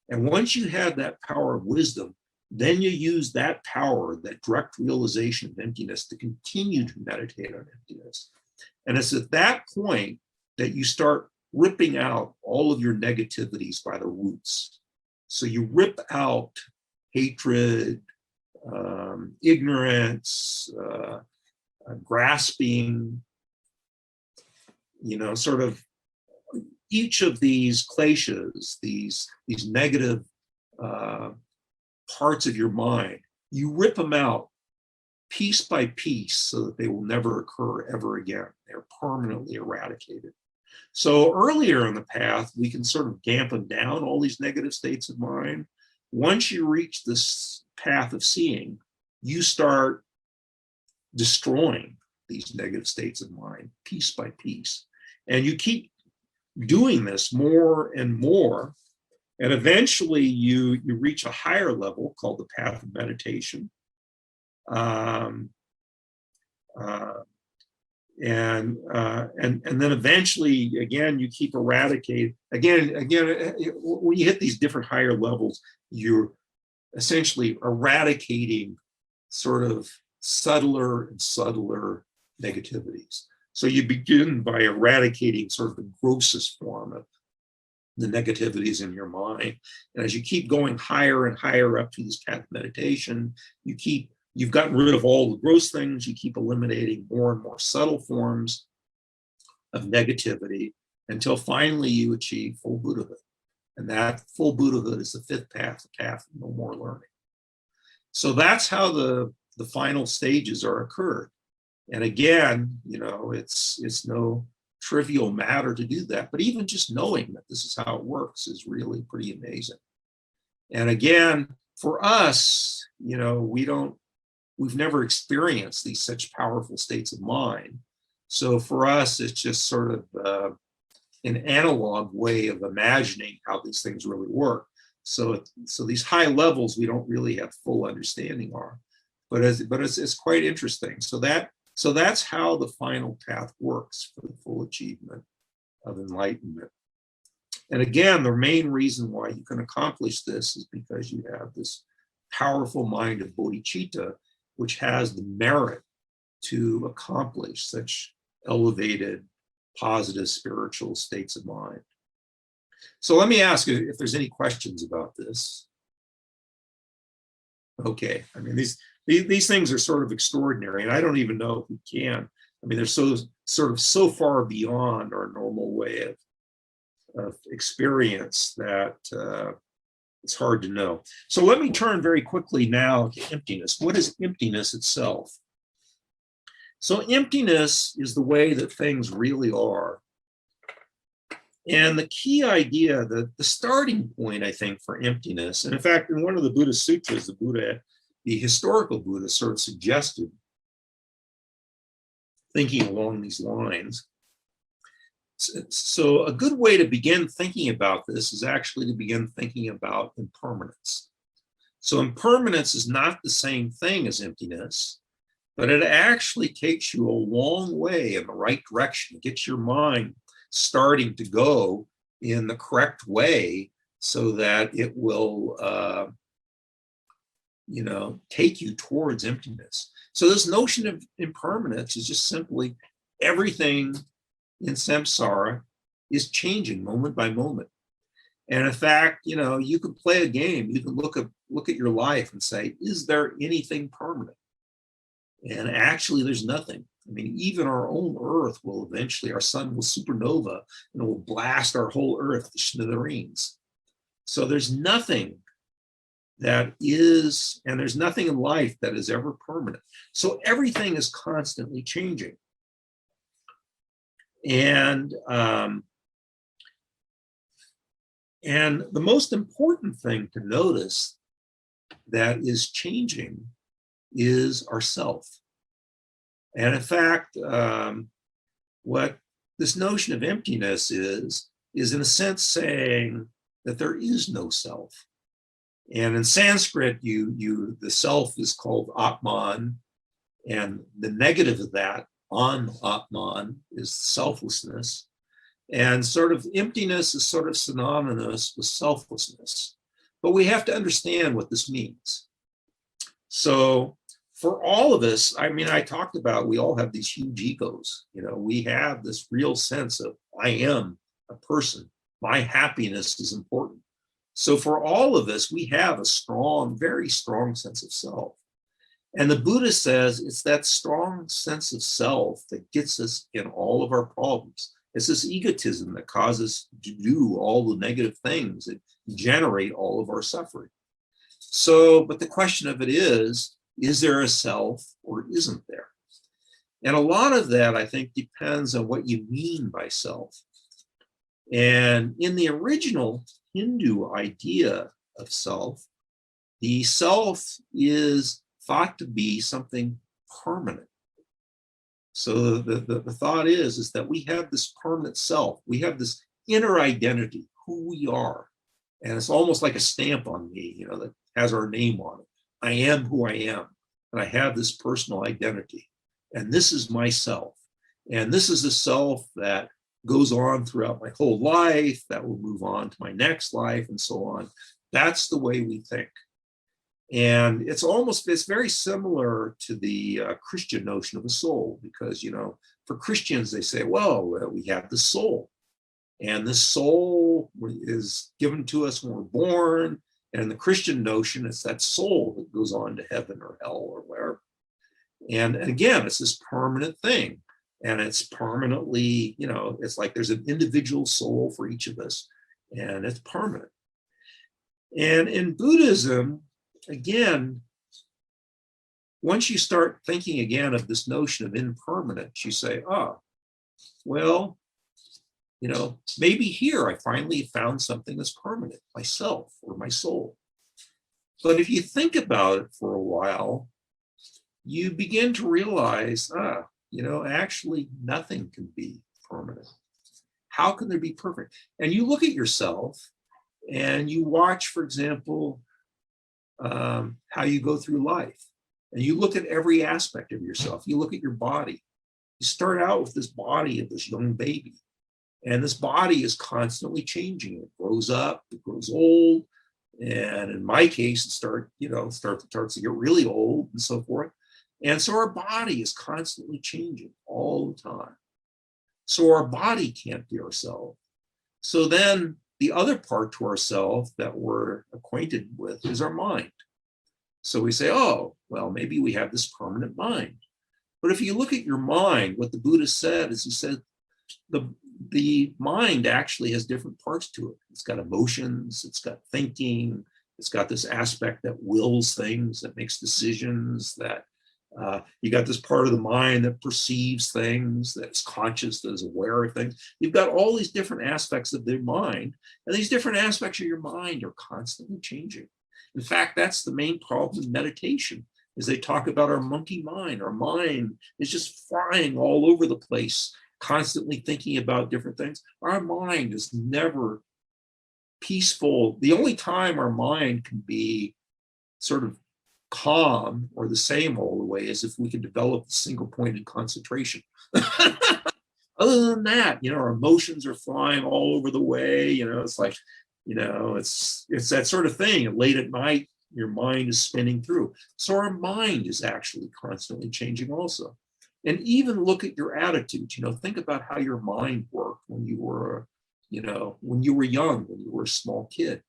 And once you have that power of wisdom, then you use that power, that direct realization of emptiness, to continue to meditate on emptiness. And it's at that point that you start ripping out all of your negativities by the roots. So you rip out hatred, ignorance, grasping, sort of each of these kleshas, these negative parts of your mind, you rip them out piece by piece so that they will never occur ever again. They're permanently eradicated. So earlier in the path, we can sort of dampen down all these negative states of mind. Once you reach this path of seeing, you start destroying these negative states of mind piece by piece. And you keep doing this more and more. And eventually you reach a higher level called the path of meditation. And then eventually, again, you keep eradicating. Again, when you hit these different higher levels, you're essentially eradicating sort of subtler and subtler negativities. So you begin by eradicating sort of the grossest form of the negativities in your mind. And as you keep going higher and higher up to this path of meditation, you've gotten rid of all the gross things, you keep eliminating more and more subtle forms of negativity until finally you achieve full Buddhahood. And that full Buddhahood is the fifth path, the path of no more learning. So that's how the final stages are occurred. And again, it's no trivial matter to do that, but even just knowing that this is how it works is really pretty amazing. And again, for us, we've never experienced these such powerful states of mind. So for us, it's just sort of an analog way of imagining how these things really work. So these high levels we don't really have full understanding of, but it's quite interesting. So that's how the final path works for the full achievement of enlightenment. And again, the main reason why you can accomplish this is because you have this powerful mind of bodhicitta, which has the merit to accomplish such elevated, positive spiritual states of mind. So let me ask you if there's any questions about this. Okay, I mean, these things are sort of extraordinary, and I don't even know if we can. I mean, they're so far beyond our normal way of experience that it's hard to know. So let me turn very quickly now to emptiness. What is emptiness itself? So emptiness is the way that things really are. And the key idea, the starting point, I think, for emptiness, and in fact, in one of the Buddhist sutras, the historical Buddha sort of suggested thinking along these lines. So a good way to begin thinking about this is actually to begin thinking about impermanence. So impermanence is not the same thing as emptiness, but it actually takes you a long way in the right direction, gets your mind starting to go in the correct way so that it will, take you towards emptiness. So this notion of impermanence is just simply everything in samsara is changing moment by moment. And in fact, you could play a game. You can look at your life and say, is there anything permanent? And actually, there's nothing. I mean, even our own Earth will eventually, our sun will supernova and it will blast our whole Earth to smithereens. So there's nothing that is, and there's nothing in life that is ever permanent. So everything is constantly changing. And the most important thing to notice that is changing is ourself. And in fact, what this notion of emptiness is in a sense saying that there is no self. And in Sanskrit, the self is called Atman, and the negative of that, Atman, is selflessness. And sort of emptiness is sort of synonymous with selflessness. But we have to understand what this means. So for all of us, I mean, I talked about, we all have these huge egos. We have this real sense of, I am a person. My happiness is important. So for all of us, we have a strong, very strong sense of self. And the Buddha says it's that strong sense of self that gets us in all of our problems. It's this egotism that causes us to do all the negative things that generate all of our suffering. So, but the question of it is there a self or isn't there? And a lot of that, I think, depends on what you mean by self. And in the original Hindu idea of self, the self is thought to be something permanent. So the thought is that we have this permanent self. We have this inner identity, who we are. And it's almost like a stamp on me, that has our name on it. I am who I am, and I have this personal identity. And this is myself. And this is a self that goes on throughout my whole life, that will move on to my next life, and so on. That's the way we think. And it's very similar to the Christian notion of a soul, because, for Christians, they say, well, we have the soul. And the soul is given to us when we're born. And in the Christian notion, it's that soul that goes on to heaven or hell or wherever. And again, it's this permanent thing. And it's permanently, it's like there's an individual soul for each of us, and it's permanent. And in Buddhism, again, once you start thinking again of this notion of impermanence, you say, well, maybe here I finally found something that's permanent, myself or my soul. But if you think about it for a while, you begin to realize, actually nothing can be permanent. How can there be perfect? And you look at yourself and you watch, for example, how you go through life. And you look at every aspect of yourself. You look at your body. You start out with this body of this young baby. And this body is constantly changing. It grows up, it grows old. And in my case, it starts to get really old and so forth. And so our body is constantly changing all the time. So our body can't be ourselves. So then the other part to ourselves that we're acquainted with is our mind. So we say, oh, well, maybe we have this permanent mind. But if you look at your mind, what the Buddha said is he said the mind actually has different parts to it. It's got emotions, it's got thinking, it's got this aspect that wills things, that makes decisions, that you got this part of the mind that perceives things, that's conscious, that is aware of things. You've got all these different aspects of their mind, and these different aspects of your mind are constantly changing. In fact, that's the main problem in meditation, is they talk about our monkey mind. Our mind is just flying all over the place, constantly thinking about different things. Our mind is never peaceful. The only time our mind can be sort of calm or the same all the way is if we can develop single pointed concentration. Other than that, our emotions are flying all over the way. It's like, it's that sort of thing. Late at night, your mind is spinning through. So our mind is actually constantly changing also. And even look at your attitudes. Think about how your mind worked when you were, when you were young, when you were a small kid.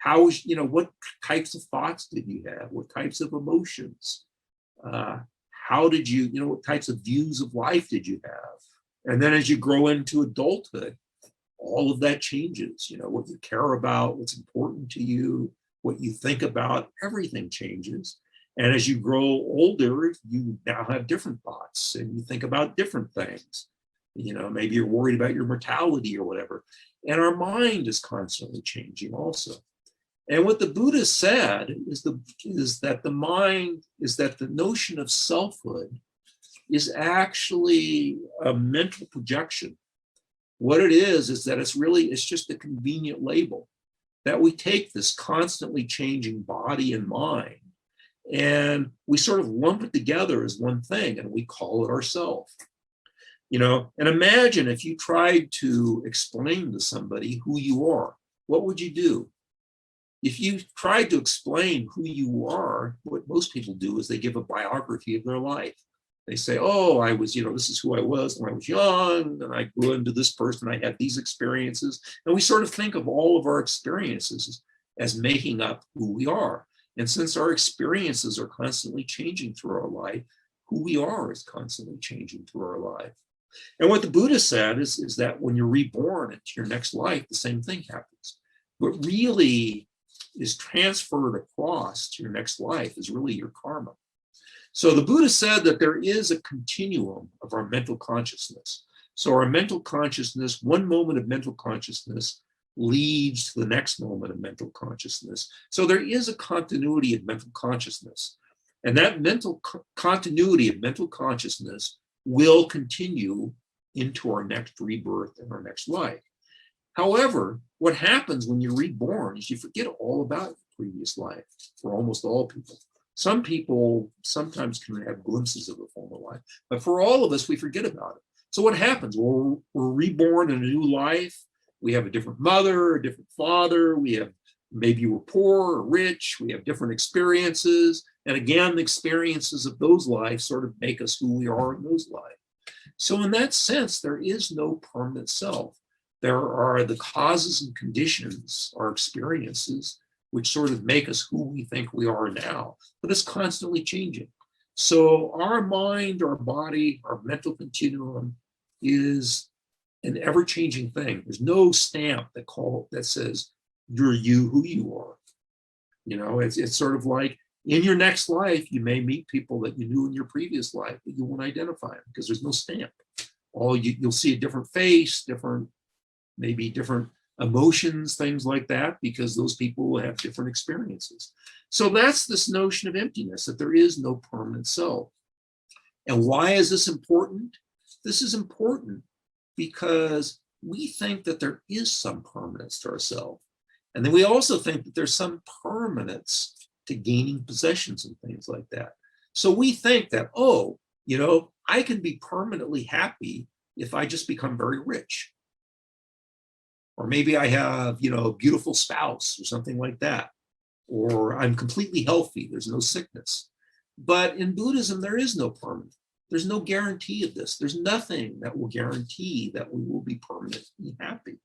What types of thoughts did you have? What types of emotions? How did you, what types of views of life did you have? And then as you grow into adulthood, all of that changes. What you care about, what's important to you, what you think about, everything changes. And as you grow older, you now have different thoughts and you think about different things. Maybe you're worried about your mortality or whatever. And our mind is constantly changing also. And what the Buddha said is that the notion of selfhood is actually a mental projection. What it is that it's just a convenient label, that we take this constantly changing body and mind and we sort of lump it together as one thing and we call it ourself. And imagine if you tried to explain to somebody who you are, what would you do? If you tried to explain who you are, what most people do is they give a biography of their life. They say, oh, I was, this is who I was when I was young, and I grew into this person, I had these experiences. And we sort of think of all of our experiences as making up who we are. And since our experiences are constantly changing through our life, who we are is constantly changing through our life. And what the Buddha said is that when you're reborn into your next life, the same thing happens. What really is transferred across to your next life is really your karma. So the Buddha said that there is a continuum of our mental consciousness. So our mental consciousness, one moment of mental consciousness leads to the next moment of mental consciousness. So there is a continuity of mental consciousness. And that mental continuity of mental consciousness will continue into our next rebirth and our next life. However, what happens when you're reborn is you forget all about your previous life for almost all people. Some people sometimes can have glimpses of a former life, but for all of us, we forget about it. So what happens? Well, we're reborn in a new life. We have a different mother, a different father. We have, maybe we're poor or rich. We have different experiences. And again, the experiences of those lives sort of make us who we are in those lives. So in that sense, there is no permanent self. There are the causes and conditions, our experiences, which sort of make us who we think we are now, but it's constantly changing. So our mind, our body, our mental continuum is an ever-changing thing. There's no stamp that says you're you who you are. It's sort of like in your next life, you may meet people that you knew in your previous life, but you won't identify them because there's no stamp. You'll see a different face, maybe different emotions, things like that, because those people will have different experiences. So that's this notion of emptiness, that there is no permanent self. And why is this important? This is important because we think that there is some permanence to ourselves. And then we also think that there's some permanence to gaining possessions and things like that. So we think that, oh, I can be permanently happy if I just become very rich. Or maybe I have, a beautiful spouse or something like that. Or I'm completely healthy, there's no sickness. But in Buddhism, there is no permanence. There's no guarantee of this. There's nothing that will guarantee that we will be permanently happy.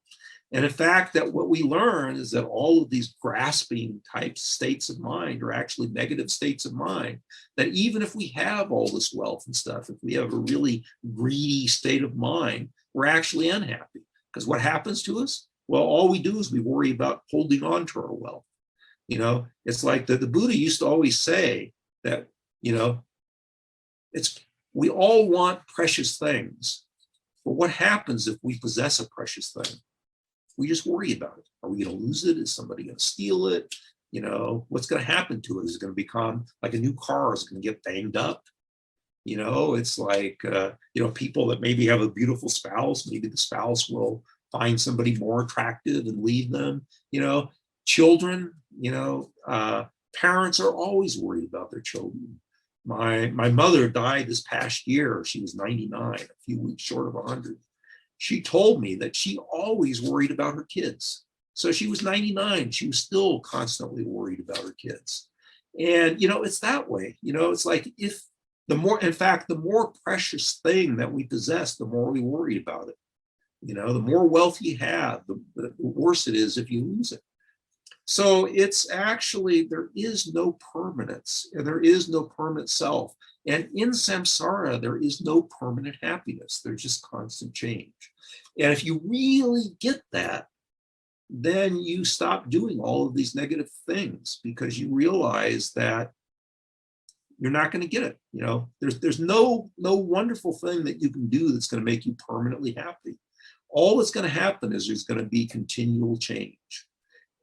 And in fact, that what we learn is that all of these grasping type states of mind are actually negative states of mind, that even if we have all this wealth and stuff, if we have a really greedy state of mind, we're actually unhappy. Because what happens to us? Well, all we do is we worry about holding on to our wealth. It's like the Buddha used to always say that, we all want precious things. But what happens if we possess a precious thing? We just worry about it. Are we going to lose it? Is somebody going to steal it? What's going to happen to it? Is it going to become like a new car? Is it going to get banged up? It's like, people that maybe have a beautiful spouse, maybe the spouse will find somebody more attractive and leave them. Children, parents are always worried about their children. My mother died this past year. She was 99, a few weeks short of 100. She told me that she always worried about her kids. So she was 99. She was still constantly worried about her kids. And, it's that way. It's like the more precious thing that we possess, the more we worry about it. The more wealth you have, the worse it is if you lose it. So it's actually, there is no permanence, there is no permanent self. And in samsara, there is no permanent happiness. There's just constant change. And if you really get that, then you stop doing all of these negative things because you realize that you're not going to get it. There's no wonderful thing that you can do that's going to make you permanently happy. All that's going to happen is there's going to be continual change.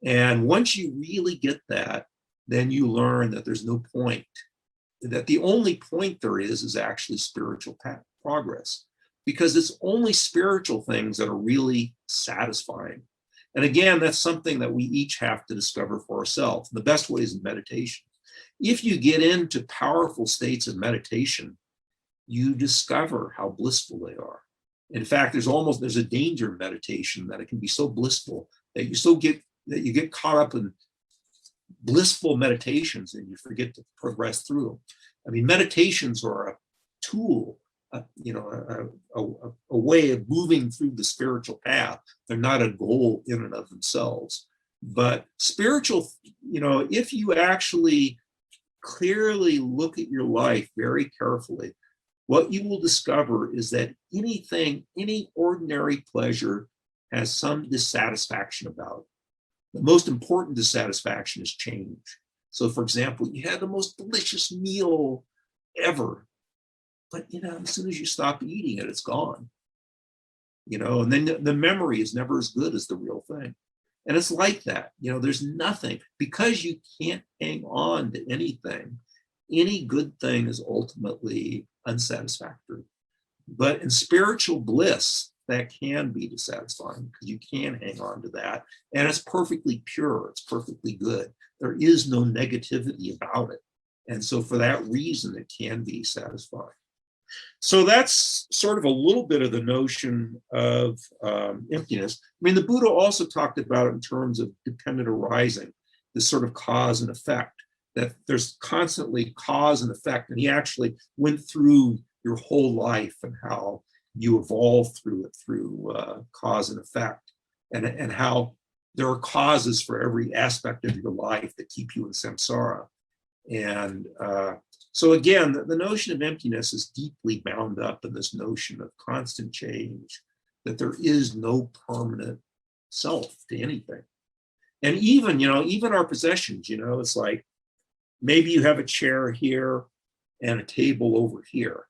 And once you really get that, then you learn that there's no point, that the only point there is actually spiritual progress, because it's only spiritual things that are really satisfying. And again, that's something that we each have to discover for ourselves. The best way is in meditation. If you get into powerful states of meditation, you discover how blissful they are. In fact, there's a danger in meditation that it can be so blissful that you get caught up in blissful meditations and you forget to progress through them. I mean, meditations are a tool, a way of moving through the spiritual path. They're not a goal in and of themselves. But spiritual, if you actually clearly look at your life very carefully, what you will discover is that any ordinary pleasure has some dissatisfaction about it. The most important dissatisfaction is change. So for example, you had the most delicious meal ever, but as soon as you stop eating it, it's gone. And then the memory is never as good as the real thing. And it's like that. There's nothing, because you can't hang on to anything. Any good thing is ultimately unsatisfactory. But in spiritual bliss, that can be dissatisfying because you can hang on to that. And it's perfectly pure. It's perfectly good. There is no negativity about it. And so for that reason, it can be satisfying. So that's sort of a little bit of the notion of emptiness. I mean, the Buddha also talked about it in terms of dependent arising, this sort of cause and effect, that there's constantly cause and effect. And he actually went through your whole life and how you evolve through it, through cause and effect, and how there are causes for every aspect of your life that keep you in samsara. And so again, the notion of emptiness is deeply bound up in this notion of constant change, that there is no permanent self to anything. And even our possessions, it's like, maybe you have a chair here and a table over here.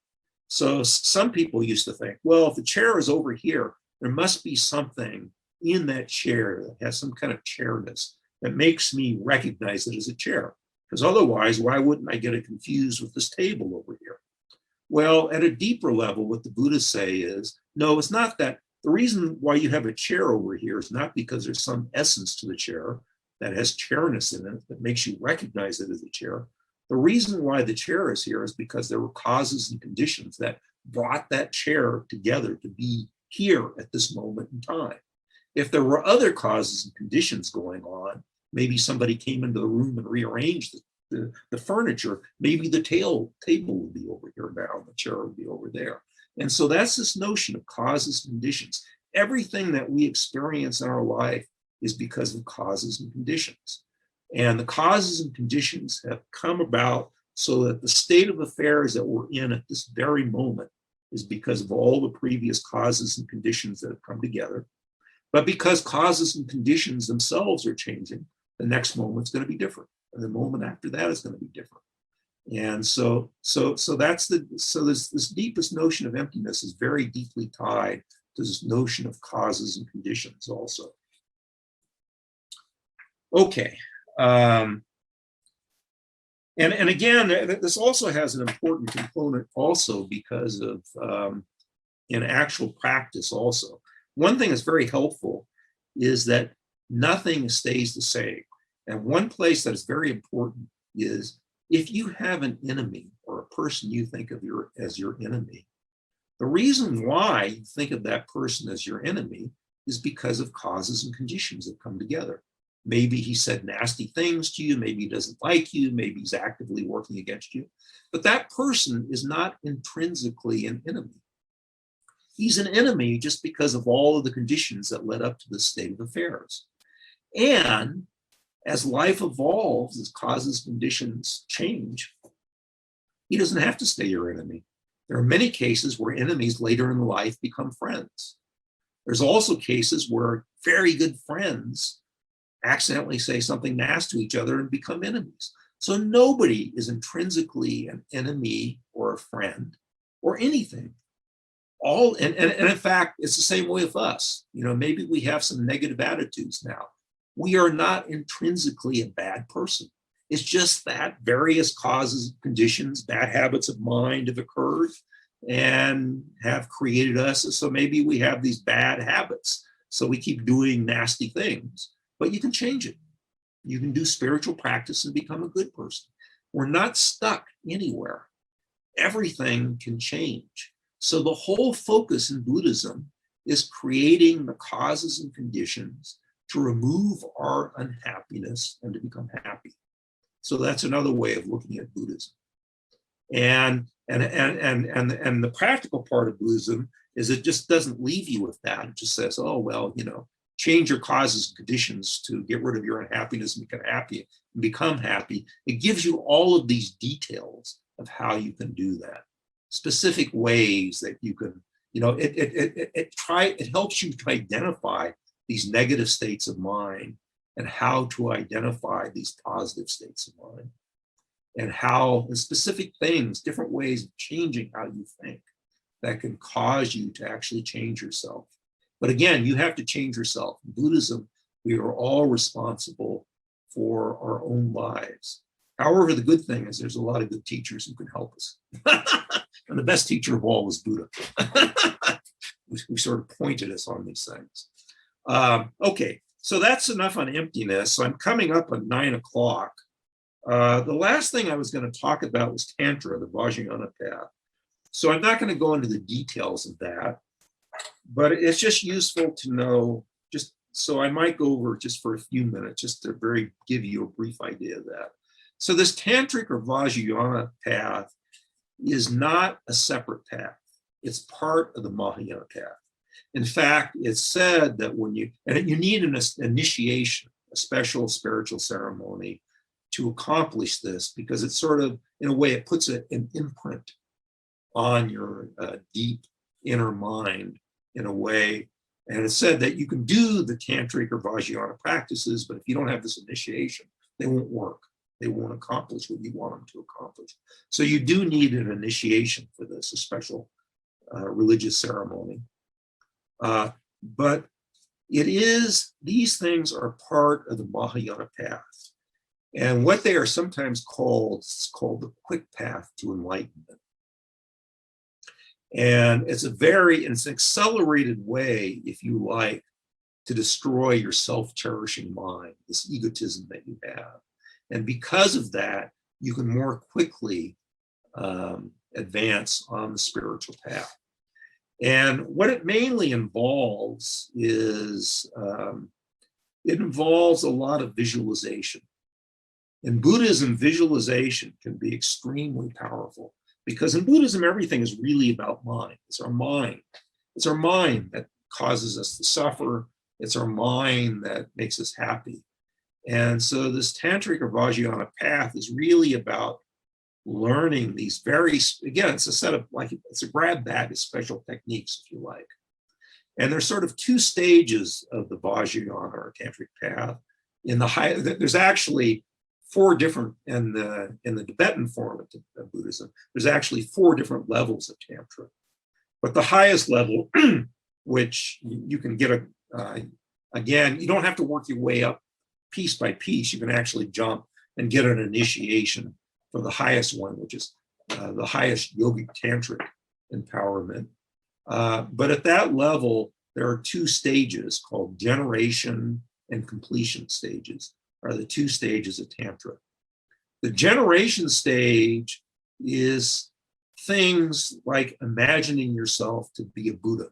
So some people used to think, well, if the chair is over here, there must be something in that chair that has some kind of chairness that makes me recognize it as a chair. Because otherwise, why wouldn't I get it confused with this table over here? Well, at a deeper level, what the Buddhists say is, no, it's not that. The reason why you have a chair over here is not because there's some essence to the chair that has chairness in it that makes you recognize it as a chair. The reason why the chair is here is because there were causes and conditions that brought that chair together to be here at this moment in time. If there were other causes and conditions going on, maybe somebody came into the room and rearranged the furniture, maybe the table would be over here now, the chair would be over there. And so that's this notion of causes and conditions. Everything that we experience in our life is because of causes and conditions. And the causes and conditions have come about so that the state of affairs that we're in at this very moment is because of all the previous causes and conditions that have come together. But because causes and conditions themselves are changing, the next moment's going to be different. And the moment after that is going to be different. And so this deepest notion of emptiness is very deeply tied to this notion of causes and conditions also. Okay. And again, this also has an important component also because of in actual practice also. One thing that's very helpful is that nothing stays the same. And one place that is very important is if you have an enemy or a person you think of as your enemy, the reason why you think of that person as your enemy is because of causes and conditions that come together. Maybe he said nasty things to you, maybe he doesn't like you, maybe he's actively working against you, but that person is not intrinsically an enemy. He's an enemy just because of all of the conditions that led up to this state of affairs. And as life evolves, as causes and conditions change, he doesn't have to stay your enemy. There are many cases where enemies later in life become friends. There's also cases where very good friends accidentally say something nasty to each other and become enemies. So nobody is intrinsically an enemy or a friend or anything. And in fact, it's the same way with us. You know, maybe we have some negative attitudes now. We are not intrinsically a bad person. It's just that various causes, conditions, bad habits of mind have occurred and have created us. So maybe we have these bad habits. So we keep doing nasty things, but you can change it. You can do spiritual practice and become a good person. We're not stuck anywhere. Everything can change. So the whole focus in Buddhism is creating the causes and conditions to remove our unhappiness and to become happy. So that's another way of looking at Buddhism. And the practical part of Buddhism is it just doesn't leave you with that. It just says, oh, well, you know, change your causes and conditions to get rid of your unhappiness and become happy. It gives you all of these details of how you can do that. Specific ways that you can, you know, it helps you to identify these negative states of mind and how to identify these positive states of mind and how the specific things, different ways of changing how you think that can cause you to actually change yourself. But again, you have to change yourself. In Buddhism, we are all responsible for our own lives. However, the good thing is there's a lot of good teachers who can help us. And the best teacher of all was Buddha. who sort of pointed us on these things. Okay, so that's enough on emptiness. So I'm coming up on 9 o'clock. The last thing I was going to talk about was Tantra, the Vagina path. So I'm not going to go into the details of that, but it's just useful to know, just so I might go over just for a few minutes, just to give you a brief idea of that. So this Tantric or Vajrayana path is not a separate path. It's part of the Mahayana path. In fact, it's said that when you need an initiation, a special spiritual ceremony to accomplish this, because it's sort of, in a way, it puts an imprint on your deep inner mind in a way. And it's said that you can do the Tantric or Vajrayana practices, but if you don't have this initiation, they won't work. They won't accomplish what you want them to accomplish. So you do need an initiation for this, a special religious ceremony. But these things are part of the Mahayana path. And what they are sometimes called, it's called the quick path to enlightenment. And it's it's an accelerated way, if you like, to destroy your self-cherishing mind, this egotism that you have. And because of that, you can more quickly advance on the spiritual path. And what it mainly involves is, it involves a lot of visualization. In Buddhism, visualization can be extremely powerful because in Buddhism, everything is really about mind. It's our mind. It's our mind that causes us to suffer. It's our mind that makes us happy. And so this tantric or Vajrayana path is really about learning these again, it's a set of, like, it's a grab bag of special techniques, if you like. And there's sort of two stages of the Vajrayana or tantric path. There's actually four different, in the Tibetan form of Buddhism, there's actually four different levels of Tantra. But the highest level, which you can get again, you don't have to work your way up piece by piece. You can actually jump and get an initiation for the highest one, which is the highest yogic tantric empowerment. But at that level, there are two stages called generation and completion stages, are the two stages of Tantra. The generation stage is things like imagining yourself to be a Buddha.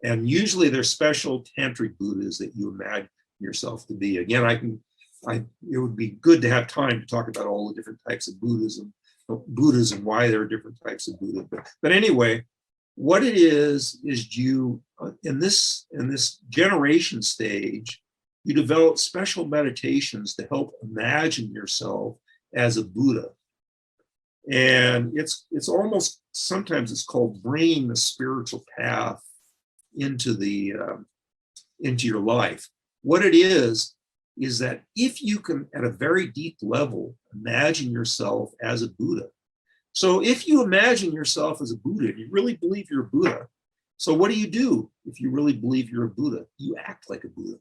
And usually there's special tantric Buddhas that you imagine yourself to be. Again, it would be good to have time to talk about all the different types of Buddhism, why there are different types of Buddha. But anyway, what it is you, in this generation stage, you develop special meditations to help imagine yourself as a Buddha. And it's almost, sometimes it's called bringing the spiritual path into your life. What it is that if you can, at a very deep level, imagine yourself as a Buddha. So if you imagine yourself as a Buddha, and you really believe you're a Buddha, so what do? If you really believe you're a Buddha, you act like a Buddha.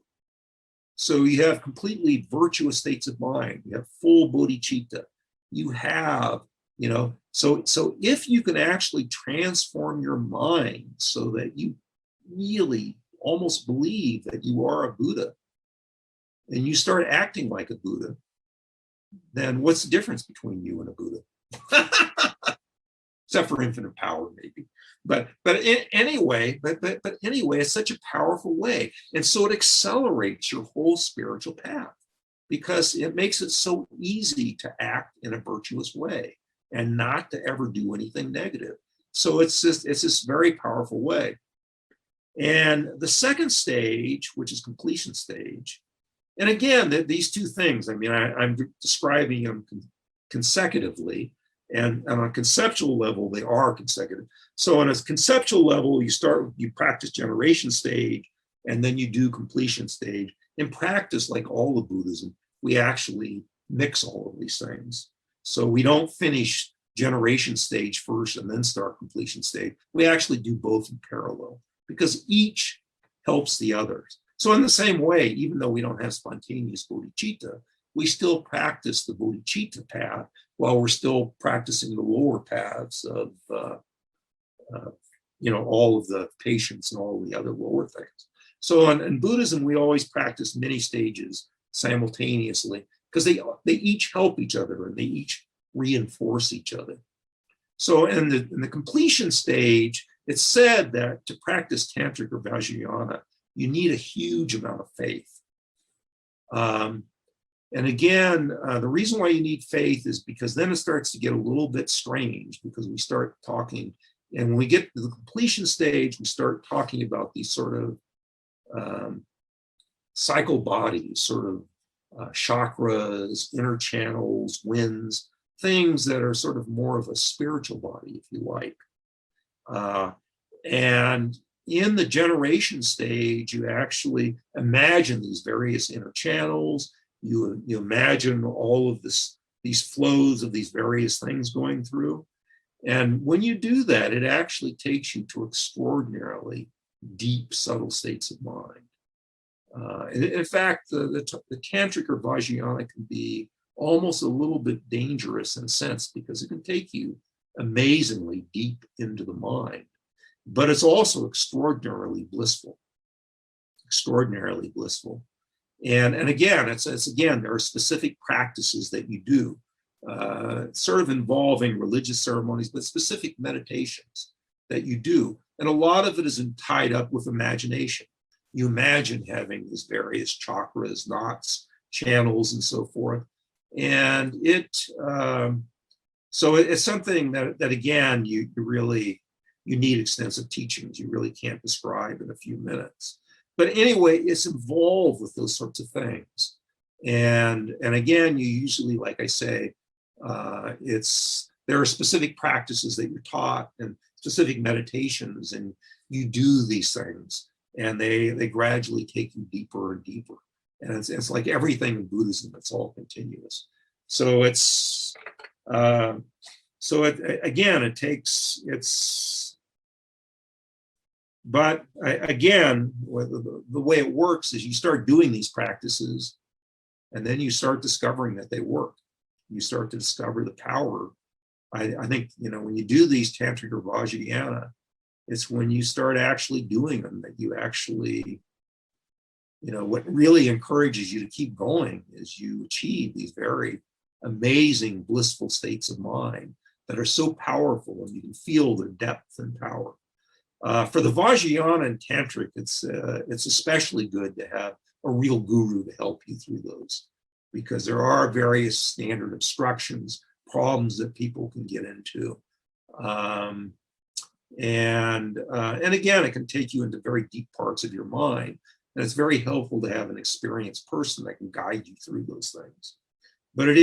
So you have completely virtuous states of mind. You have full bodhicitta. You have, so if you can actually transform your mind so that you really almost believe that you are a Buddha, and you start acting like a Buddha, then what's the difference between you and a Buddha? Except for infinite power, maybe. But anyway, it's such a powerful way. And so it accelerates your whole spiritual path because it makes it so easy to act in a virtuous way and not to ever do anything negative. So it's this very powerful way. And the second stage, which is completion stage, and again, these two things, I'm describing them consecutively, and on a conceptual level, they are consecutive. So on a conceptual level, you practice generation stage, and then you do completion stage. In practice, like all of Buddhism, we actually mix all of these things. So we don't finish generation stage first and then start completion stage. We actually do both in parallel because each helps the others. So in the same way, even though we don't have spontaneous bodhicitta, we still practice the bodhicitta path while we're still practicing the lower paths of, all of the patience and all of the other lower things. So in Buddhism, we always practice many stages simultaneously because they each help each other and they each reinforce each other. So in the completion stage, it's said that to practice Tantric or Vajrayana, you need a huge amount of faith. And again, the reason why you need faith is because then it starts to get a little bit strange because we start talking, and when we get to the completion stage, we start talking about these sort of cycle bodies, sort of chakras, inner channels, winds, things that are sort of more of a spiritual body, if you like. And in the generation stage, you actually imagine these various inner channels. You imagine all of these flows of these various things going through. And when you do that, it actually takes you to extraordinarily deep, subtle states of mind. In fact, the Tantric or Vajrayana can be almost a little bit dangerous in a sense because it can take you amazingly deep into the mind, but it's also extraordinarily blissful, extraordinarily blissful. And again, it's again, there are specific practices that you do, sort of involving religious ceremonies, but specific meditations that you do. And a lot of it is tied up with imagination. You imagine having these various chakras, knots, channels, and so forth. And so it's something that again, you need extensive teachings. You really can't describe in a few minutes. But anyway, it's involved with those sorts of things. And again, you usually, like I say, there are specific practices that you're taught and specific meditations, and you do these things, and they gradually take you deeper and deeper. And it's like everything in Buddhism, it's all continuous. So but again, the way it works is you start doing these practices, and then you start discovering that they work. You start to discover the power. I think, when you do these tantric or Vajrayana, it's when you start actually doing them that you actually, what really encourages you to keep going is you achieve these very amazing, blissful states of mind that are so powerful, and you can feel their depth and power. For the Vajrayana and Tantric, it's especially good to have a real guru to help you through those, because there are various standard obstructions, problems that people can get into. And again, it can take you into very deep parts of your mind. And it's very helpful to have an experienced person that can guide you through those things. But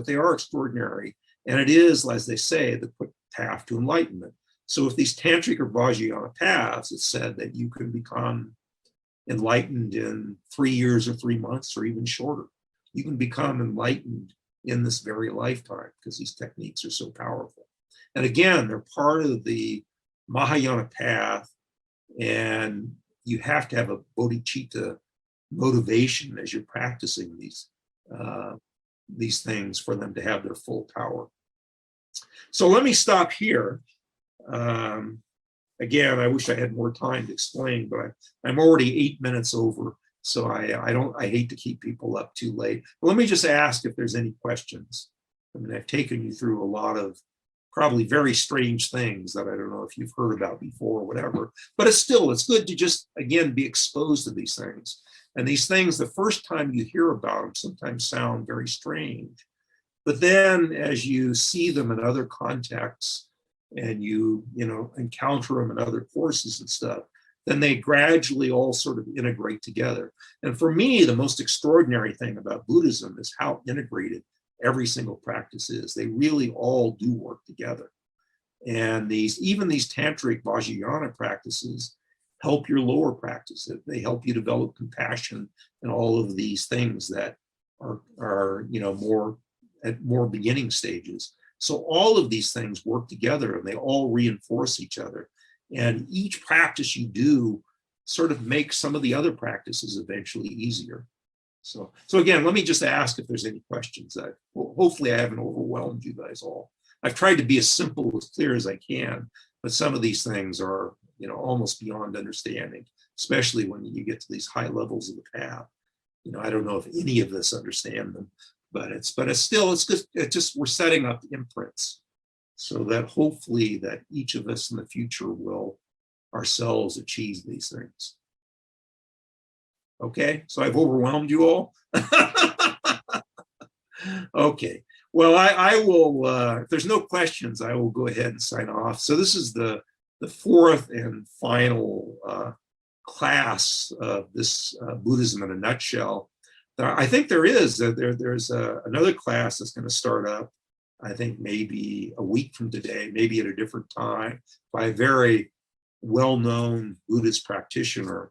they are extraordinary. And it is, as they say, the quick path to enlightenment. So if these tantric or Vajrayana paths, it's said that you can become enlightened in 3 years or 3 months or even shorter. You can become enlightened in this very lifetime because these techniques are so powerful. And again, they're part of the Mahayana path, and you have to have a bodhicitta motivation as you're practicing these things for them to have their full power. So let me stop here. Again, I wish I had more time to explain, but I'm already 8 minutes over, so I hate to keep people up too late. But let me just ask if there's any questions. I mean, I've taken you through a lot of probably very strange things that I don't know if you've heard about before or whatever, but it's good to just, again, be exposed to these things. And these things, the first time you hear about them, sometimes sound very strange. But then as you see them in other contexts, and you encounter them in other courses and stuff, then they gradually all sort of integrate together. And for me, the most extraordinary thing about Buddhism is how integrated every single practice is. They really all do work together. And even these tantric Vajrayana practices help your lower practice. They help you develop compassion and all of these things that are more at more beginning stages. So all of these things work together, and they all reinforce each other. And each practice you do sort of makes some of the other practices eventually easier. So again, let me just ask if there's any questions. Hopefully I haven't overwhelmed you guys all. I've tried to be as simple, as clear as I can, but some of these things are, almost beyond understanding, especially when you get to these high levels of the path. I don't know if any of us understand them, but it's just we're setting up imprints so that hopefully that each of us in the future will ourselves achieve these things. Okay, so I've overwhelmed you all. Okay, well, I will, if there's no questions, I will go ahead and sign off. So this is the fourth and final class of this Buddhism in a nutshell. I think there's another class that's going to start up, I think maybe a week from today, maybe at a different time, by a very well-known Buddhist practitioner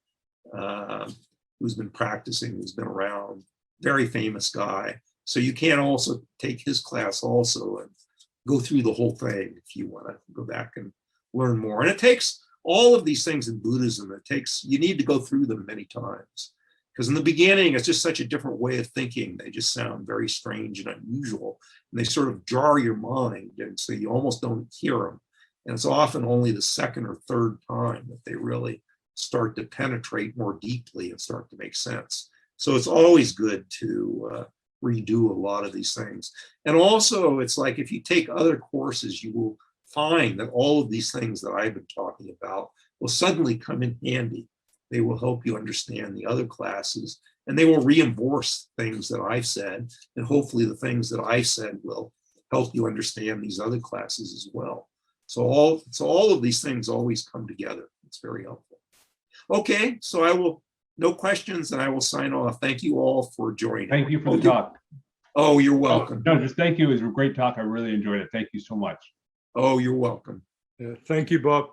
who's been practicing, who's been around, very famous guy. So you can also take his class also and go through the whole thing if you want to go back and learn more. And it takes all of these things in Buddhism, you need to go through them many times. Because in the beginning, it's just such a different way of thinking. They just sound very strange and unusual, and they sort of jar your mind, and so you almost don't hear them. And it's often only the second or third time that they really start to penetrate more deeply and start to make sense. So it's always good to redo a lot of these things. And also, it's like if you take other courses, you will find that all of these things that I've been talking about will suddenly come in handy. They will help you understand the other classes, and they will reinforce things that I've said, and hopefully the things that I said will help you understand these other classes as well. So all of these things always come together. It's very helpful. Okay, so no questions, and I will sign off. Thank you all for joining. Thank you for the talk. Oh, you're welcome. No, just thank you. It was a great talk. I really enjoyed it. Thank you so much. Oh, you're welcome. Yeah, thank you, Bob.